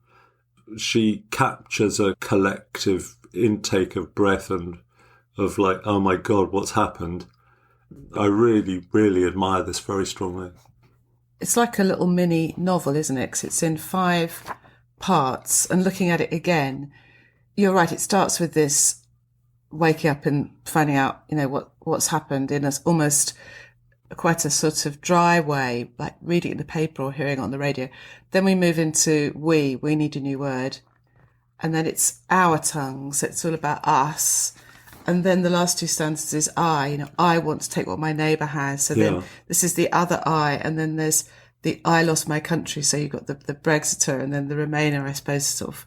She captures a collective intake of breath and of like, oh my God, what's happened? I really, really admire this very strongly. It's like a little mini novel, isn't it? 'Cause it's in 5 parts, and looking at it again, you're right, it starts with this waking up and finding out, what's happened in almost quite a sort of dry way, like reading it in the paper or hearing it on the radio. Then we move into we need a new word. And then it's our tongues. It's all about us. And then the last 2 stanzas is I want to take what my neighbour has. So then this is the other I. And then there's the I lost my country. So you've got the Brexiter, and then the Remainer, I suppose, sort of.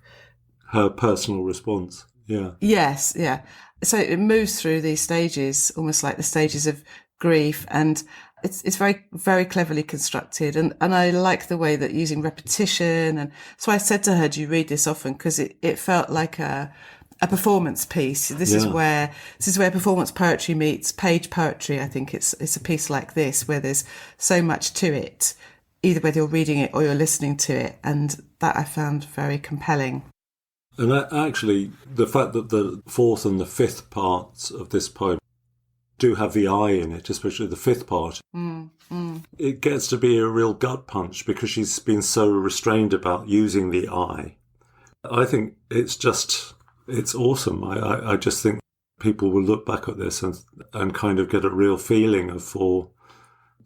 Her personal response. Yeah. Yes. Yeah. So it moves through these stages, almost like the stages of grief. And it's very, very cleverly constructed. And I like the way that using repetition. And so I said to her, do you read this often? Because it felt like a performance piece. This is where performance poetry meets page poetry. I think it's a piece like this where there's so much to it, either whether you're reading it or you're listening to it. And that I found very compelling. And actually, the fact that the 4th and the 5th parts of this poem do have the I in it, especially the 5th part, it gets to be a real gut punch because she's been so restrained about using the I. I think it's awesome. I just think people will look back at this and kind of get a real feeling for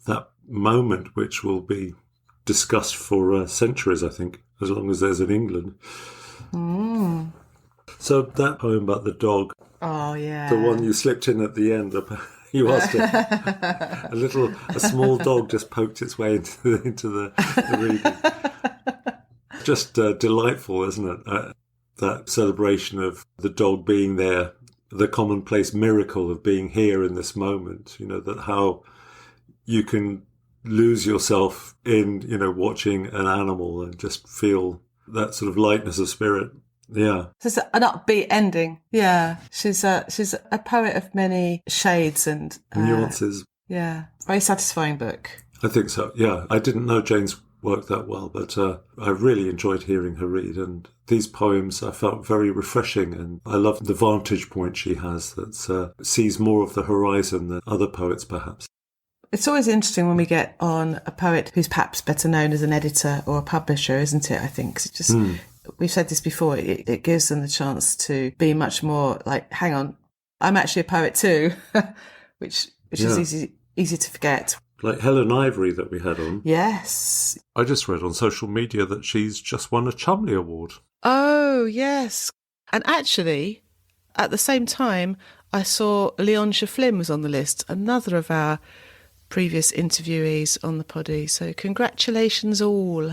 that moment, which will be discussed for centuries, I think, as long as there's an England. So that poem about the dog, the one you slipped in at the end, you asked it. a small dog just poked its way into the reading. Just delightful, isn't it? That celebration of the dog being there, the commonplace miracle of being here in this moment. That how you can lose yourself in watching an animal and just feel that sort of lightness of spirit. Yeah. It's an upbeat ending. Yeah. She's a poet of many shades and nuances. Yeah. Very satisfying book. I think so. Yeah. I didn't know Jane's work that well, but I really enjoyed hearing her read. And these poems I felt very refreshing. And I love the vantage point she has that sees more of the horizon than other poets, perhaps. It's always interesting when we get on a poet who's perhaps better known as an editor or a publisher, isn't it? I think 'cause it just, we've said this before, it gives them the chance to be much more like, hang on, I'm actually a poet too, which is easy to forget. Like Helen Ivory that we had on. Yes. I just read on social media that she's just won a Chumley Award. Oh, yes. And actually, at the same time, I saw Leon Flynn was on the list, another of our previous interviewees on the poddy. So congratulations all.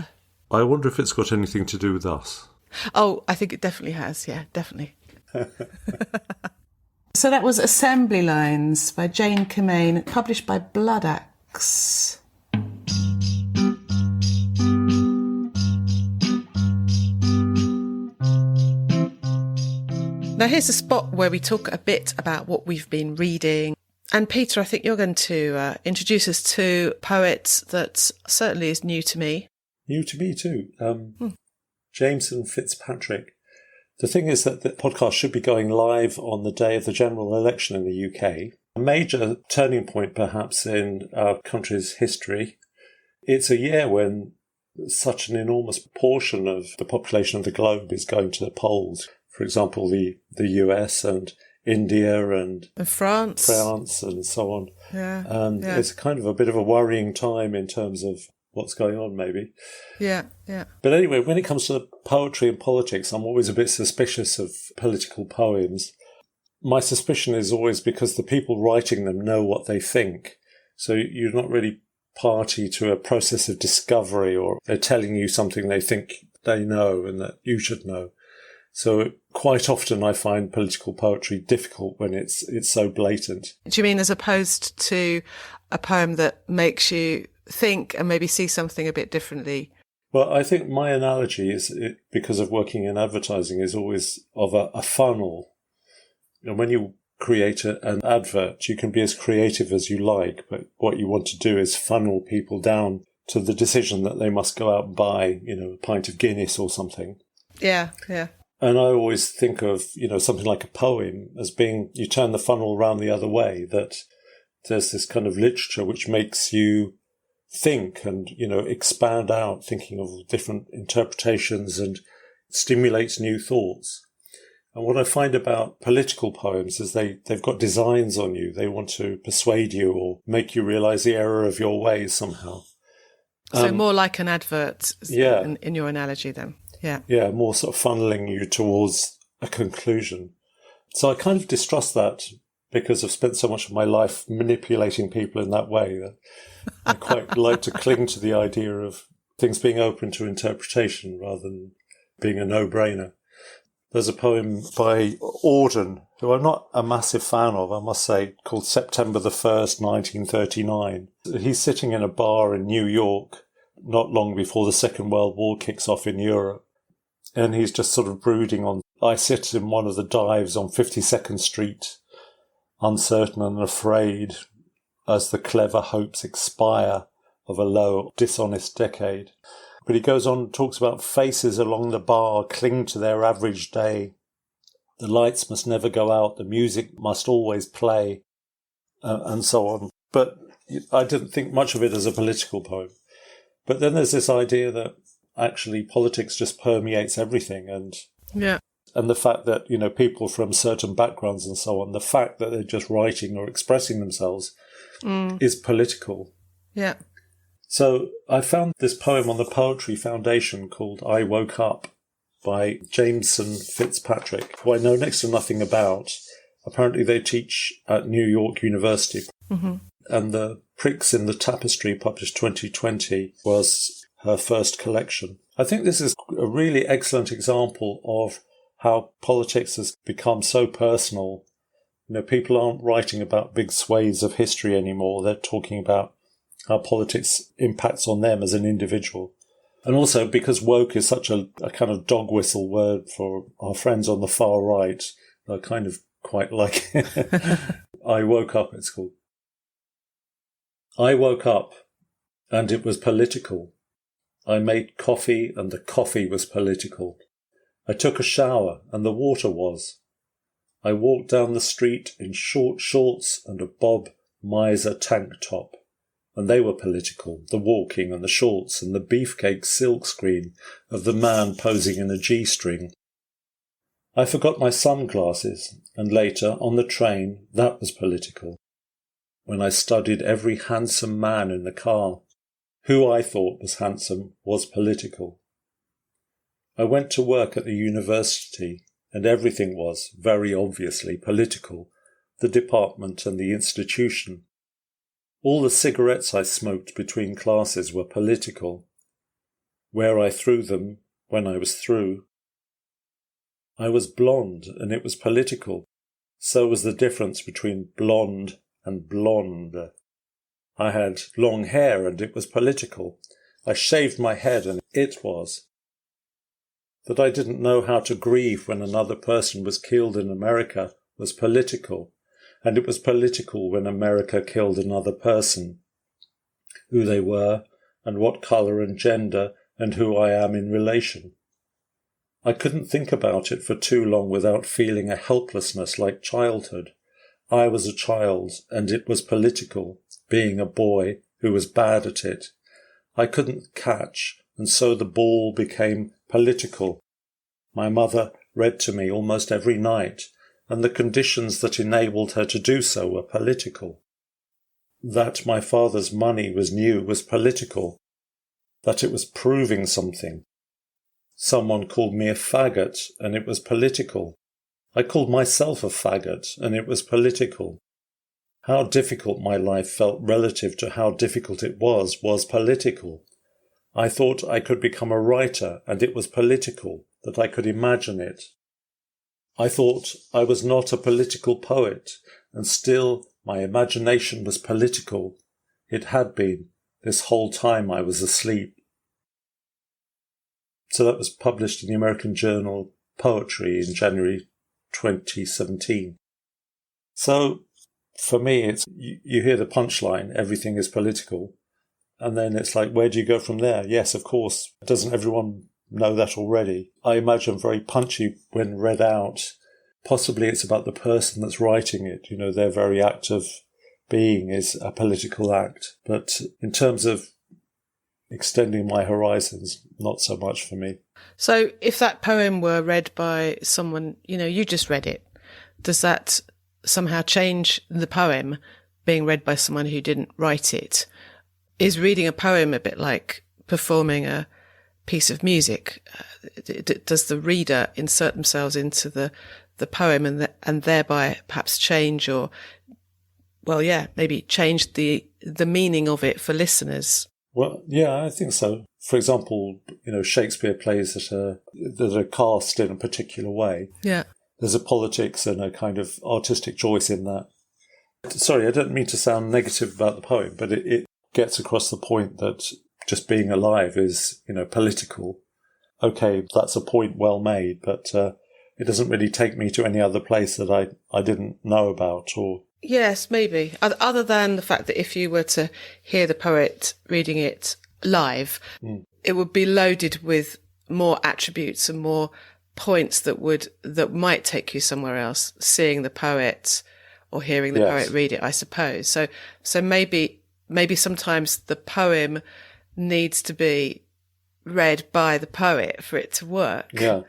I wonder if it's got anything to do with us. Oh, I think it definitely has. Yeah, definitely. So that was Assembly Lines by Jane Commane, published by Blood Axe. Now here's a spot where we talk a bit about what we've been reading. And Peter, I think you're going to introduce us to a poet that certainly is new to me. New to me too. Jameson Fitzpatrick. The thing is that the podcast should be going live on the day of the general election in the UK. A major turning point perhaps in our country's history. It's a year when such an enormous portion of the population of the globe is going to the polls. For example, the US and India and France and so on. Yeah. And it's kind of a bit of a worrying time in terms of what's going on, maybe. Yeah. But anyway, when it comes to poetry and politics, I'm always a bit suspicious of political poems. My suspicion is always because the people writing them know what they think. So you're not really party to a process of discovery, or they're telling you something they think they know and that you should know. So quite often I find political poetry difficult when it's so blatant. Do you mean as opposed to a poem that makes you think and maybe see something a bit differently? Well, I think my analogy is, because of working in advertising, is always of a funnel. And when you create an advert, you can be as creative as you like, but what you want to do is funnel people down to the decision that they must go out and buy, a pint of Guinness or something. Yeah. And I always think of, something like a poem as being, you turn the funnel around the other way, that there's this kind of literature which makes you think and, expand out, thinking of different interpretations and stimulates new thoughts. And what I find about political poems is they've got designs on you. They want to persuade you or make you realise the error of your ways somehow. So more like an advert in your analogy then. Yeah, more sort of funneling you towards a conclusion. So I kind of distrust that because I've spent so much of my life manipulating people in that way that I quite like to cling to the idea of things being open to interpretation rather than being a no-brainer. There's a poem by Auden, who I'm not a massive fan of, I must say, called September the 1st, 1939. He's sitting in a bar in New York not long before the Second World War kicks off in Europe. And he's just sort of brooding on, I sit in one of the dives on 52nd Street, uncertain and afraid, as the clever hopes expire of a low, dishonest decade. But he goes on and talks about faces along the bar cling to their average day. The lights must never go out, the music must always play, and so on. But I didn't think much of it as a political poem. But then there's this idea that actually politics just permeates everything, and the fact that people from certain backgrounds and so on, the fact that they're just writing or expressing themselves is political. Yeah. So I found this poem on the Poetry Foundation called I Woke Up by Jameson Fitzpatrick, who I know next to nothing about. Apparently they teach at New York University. Mm-hmm. And the Pricks in the Tapestry, published 2020, was her first collection. I think this is a really excellent example of how politics has become so personal. People aren't writing about big swathes of history anymore. They're talking about how politics impacts on them as an individual. And also because woke is such a kind of dog whistle word for our friends on the far right, I kind of quite like it. I Woke Up, it's called. I woke up and it was political. I made coffee and the coffee was political. I took a shower and the water was. I walked down the street in short shorts and a Bob Miser tank top. And they were political, the walking and the shorts and the beefcake silkscreen of the man posing in a G-string. I forgot my sunglasses, and later, on the train, that was political. When I studied every handsome man in the car, who I thought was handsome was political. I went to work at the university, and everything was, very obviously, political, the department and the institution. All the cigarettes I smoked between classes were political. Where I threw them when I was through. I was blonde and it was political. So was the difference between blonde and blonde. I had long hair and it was political. I shaved my head and it was. That I didn't know how to grieve when another person was killed in America was political, and it was political when America killed another person. Who they were, and what colour and gender, and who I am in relation. I couldn't think about it for too long without feeling a helplessness like childhood. I was a child, and it was political, being a boy who was bad at it. I couldn't catch, and so the ball became political. My mother read to me almost every night, and the conditions that enabled her to do so were political. That my father's money was new was political. That it was proving something. Someone called me a faggot, and it was political. I called myself a faggot, and it was political. How difficult my life felt relative to how difficult it was political. I thought I could become a writer, and it was political, that I could imagine it. I thought I was not a political poet, and still my imagination was political. It had been, this whole time I was asleep. So that was published in the American journal Poetry in January 2017. So, for me, it's you hear the punchline, everything is political, and then it's like, where do you go from there? Yes, of course. Doesn't everyone know that already? I imagine very punchy when read out. Possibly it's about the person that's writing it. You know, their very act of being is a political act. But in terms of extending my horizons, not so much for me. So if that poem were read by someone, you just read it, does that somehow change the poem being read by someone who didn't write it? Is reading a poem a bit like performing a piece of music? Does the reader insert themselves into the poem and thereby perhaps change maybe change the meaning of it for listeners? Well, yeah, I think so. For example, Shakespeare plays that are cast in a particular way. Yeah. There's a politics and a kind of artistic choice in that. Sorry, I don't mean to sound negative about the poem, but it gets across the point that just being alive is, political. Okay, that's a point well made, but it doesn't really take me to any other place that I didn't know about or... Yes, maybe. Other than the fact that if you were to hear the poet reading it live, it would be loaded with more attributes and more points that might take you somewhere else, seeing the poet or hearing the poet read it, I suppose. So maybe sometimes the poem needs to be read by the poet for it to work. Yeah.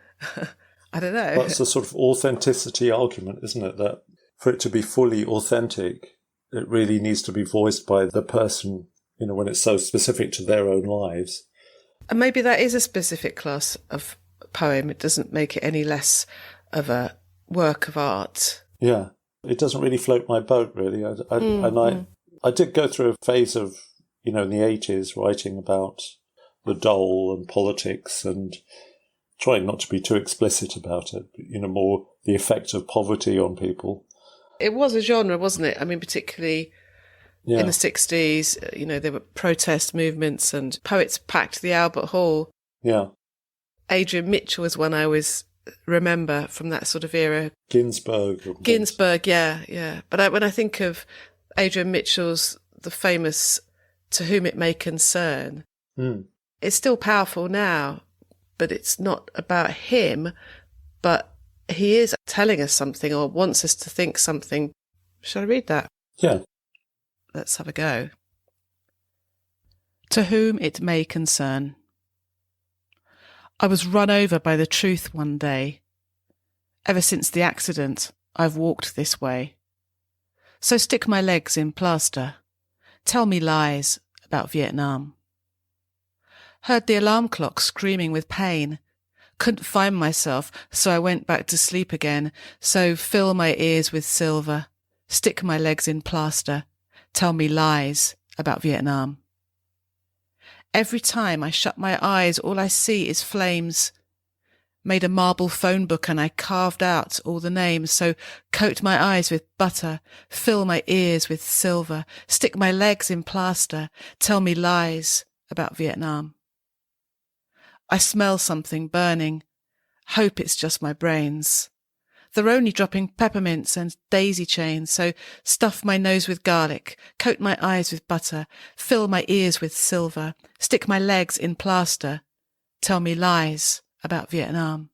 I don't know. That's a sort of authenticity argument, isn't it? That for it to be fully authentic, it really needs to be voiced by the person, when it's so specific to their own lives. And maybe that is a specific class of poem. It doesn't make it any less of a work of art. Yeah. It doesn't really float my boat, really. I did go through a phase of, in the 80s, writing about the dole and politics and trying not to be too explicit about it, but, more the effect of poverty on people. It was a genre, wasn't it? I mean, particularly in the 60s, there were protest movements and poets packed the Albert Hall. Yeah. Adrian Mitchell was one I always remember from that sort of era. Ginsberg, yeah. But when I think of Adrian Mitchell's, the famous To Whom It May Concern, it's still powerful now, but it's not about him, but he is telling us something or wants us to think something. Shall I read that? Yeah. Let's have a go. To Whom It May Concern. I was run over by the truth one day. Ever since the accident, I've walked this way. So stick my legs in plaster. Tell me lies about Vietnam. Heard the alarm clock screaming with pain. Couldn't find myself, so I went back to sleep again. So fill my ears with silver. Stick my legs in plaster. Tell me lies about Vietnam. Every time I shut my eyes, all I see is flames. made a marble phone book and I carved out all the names. So coat my eyes with butter, fill my ears with silver, stick my legs in plaster, tell me lies about Vietnam. I smell something burning, hope it's just my brains. They're only dropping peppermints and daisy chains, so stuff my nose with garlic, coat my eyes with butter, fill my ears with silver, stick my legs in plaster, tell me lies about Vietnam.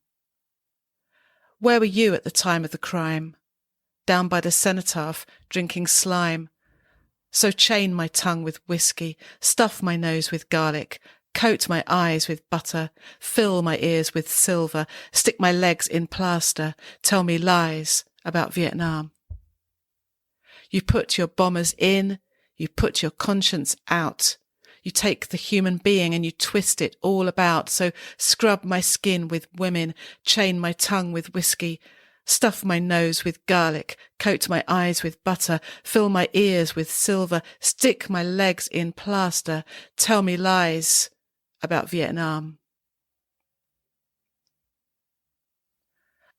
Where were you at the time of the crime? Down by the cenotaph, drinking slime. So chain my tongue with whiskey, stuff my nose with garlic, coat my eyes with butter, fill my ears with silver, stick my legs in plaster, tell me lies about Vietnam. You put your bombers in, you put your conscience out. You take the human being and you twist it all about. So scrub my skin with women, chain my tongue with whiskey, stuff my nose with garlic, coat my eyes with butter, fill my ears with silver, stick my legs in plaster, tell me lies about Vietnam.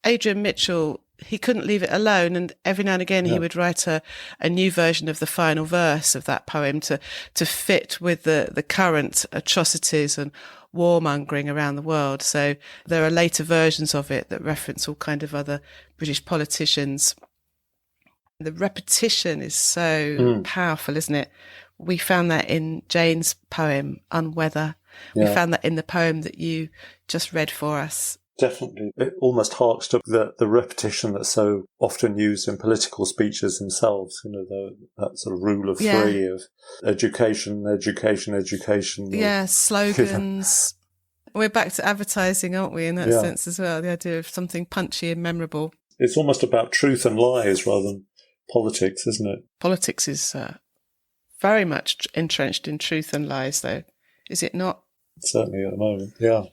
Adrian Mitchell, he couldn't leave it alone, and every now and again he would write a new version of the final verse of that poem to fit with the current atrocities and warmongering around the world. So there are later versions of it that reference all kind of other British politicians. The repetition is so powerful, isn't it? We found that in Jane's poem, Unweather. We found that in the poem that you just read for us. Definitely. It almost harks to the repetition that's so often used in political speeches themselves, that sort of rule of three of education, education, education. Yeah, slogans. We're back to advertising, aren't we, in that sense as well? The idea of something punchy and memorable. It's almost about truth and lies rather than politics, isn't it? Politics is very much entrenched in truth and lies, though, is it not? Certainly at the moment, yeah.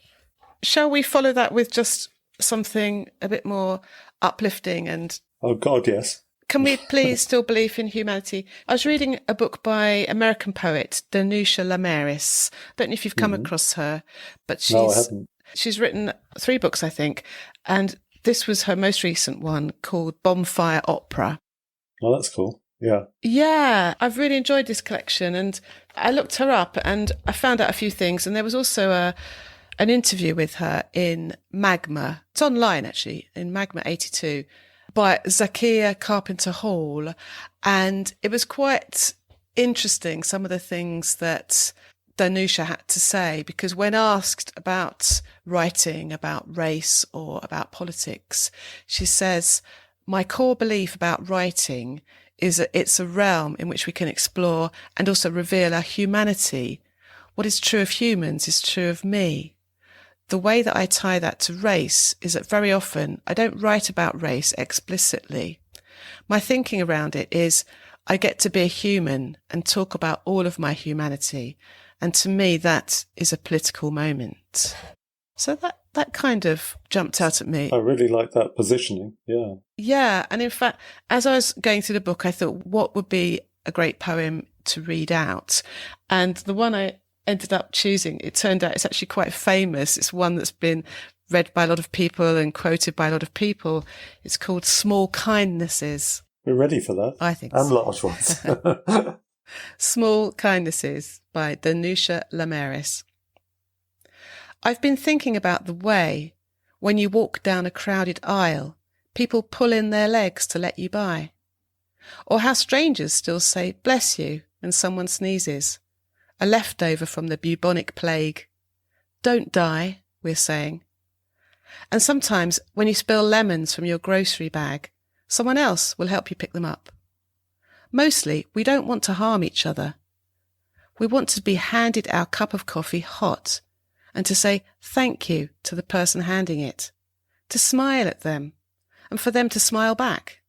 Shall we follow that with just something a bit more uplifting and... Oh, God, yes. Can we please still believe in humanity? I was reading a book by American poet Danusha Lamaris. I don't know if you've come across her, but No, I haven't. She's written 3 books, I think, and this was her most recent one called Bonfire Opera. Oh, that's cool. Yeah. Yeah, I've really enjoyed this collection, and I looked her up and I found out a few things, and there was also an interview with her in Magma. It's online, actually, in Magma 82 by Zakia Carpenter Hall, and it was quite interesting, some of the things that Danusha had to say, because when asked about writing, about race or about politics, she says, my core belief about writing is that it's a realm in which we can explore and also reveal our humanity. What is true of humans is true of me. The way that I tie that to race is that very often I don't write about race explicitly. My thinking around it is I get to be a human and talk about all of my humanity. And to me, that is a political moment. So that kind of jumped out at me. I really like that positioning, yeah. Yeah, and in fact, as I was going through the book, I thought, what would be a great poem to read out? And the one I ended up choosing, it turned out it's actually quite famous. It's one that's been read by a lot of people and quoted by a lot of people. It's called Small Kindnesses. We're ready for that. I think and so. Large ones. Small Kindnesses by Danusha Lamaris. I've been thinking about the way, when you walk down a crowded aisle, people pull in their legs to let you by. Or how strangers still say, bless you, when someone sneezes. A leftover from the bubonic plague. Don't die, we're saying. And sometimes when you spill lemons from your grocery bag, someone else will help you pick them up. Mostly, we don't want to harm each other. We want to be handed our cup of coffee hot and to say thank you to the person handing it, to smile at them, and for them to smile back.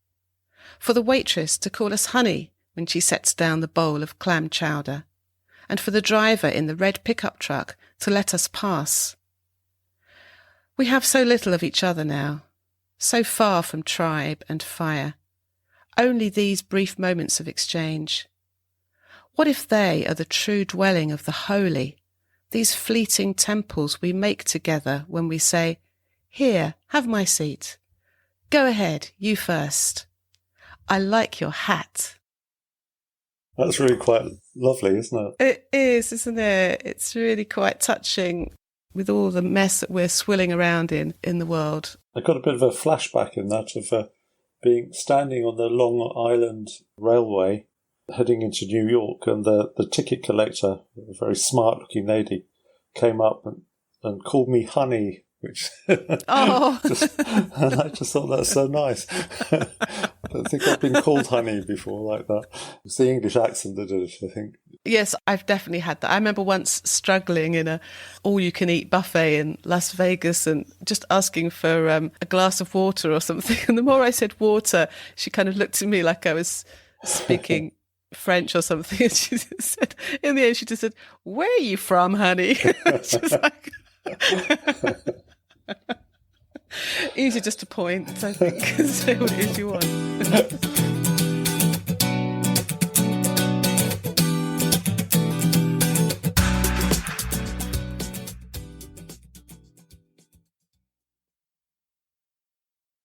For the waitress to call us honey when she sets down the bowl of clam chowder, and for the driver in the red pickup truck to let us pass. We have so little of each other now, so far from tribe and fire, only these brief moments of exchange. What if they are the true dwelling of the holy, these fleeting temples we make together when we say, Here, have my seat. Go ahead, you first. I like your hat. That's really quite lovely, isn't it? It is, isn't it? It's really quite touching with all the mess that we're swilling around in the world. I got a bit of a flashback in that of being standing on the Long Island Railway, heading into New York, and the ticket collector, a very smart-looking lady, came up and called me honey, which Oh, and I just thought that's so nice. I don't think I've been called honey before like that. It's the English accent that did it, I think. yes, I've definitely had that. I remember once struggling in a all-you-can-eat buffet in Las Vegas and just asking for a glass of water or something. And the more I said water, she kind of looked at me like I was speaking French or something. And she just said, in the end, she just said, "Where are you from, honey?" She's like, easy just to point, I think. Say what it is you want.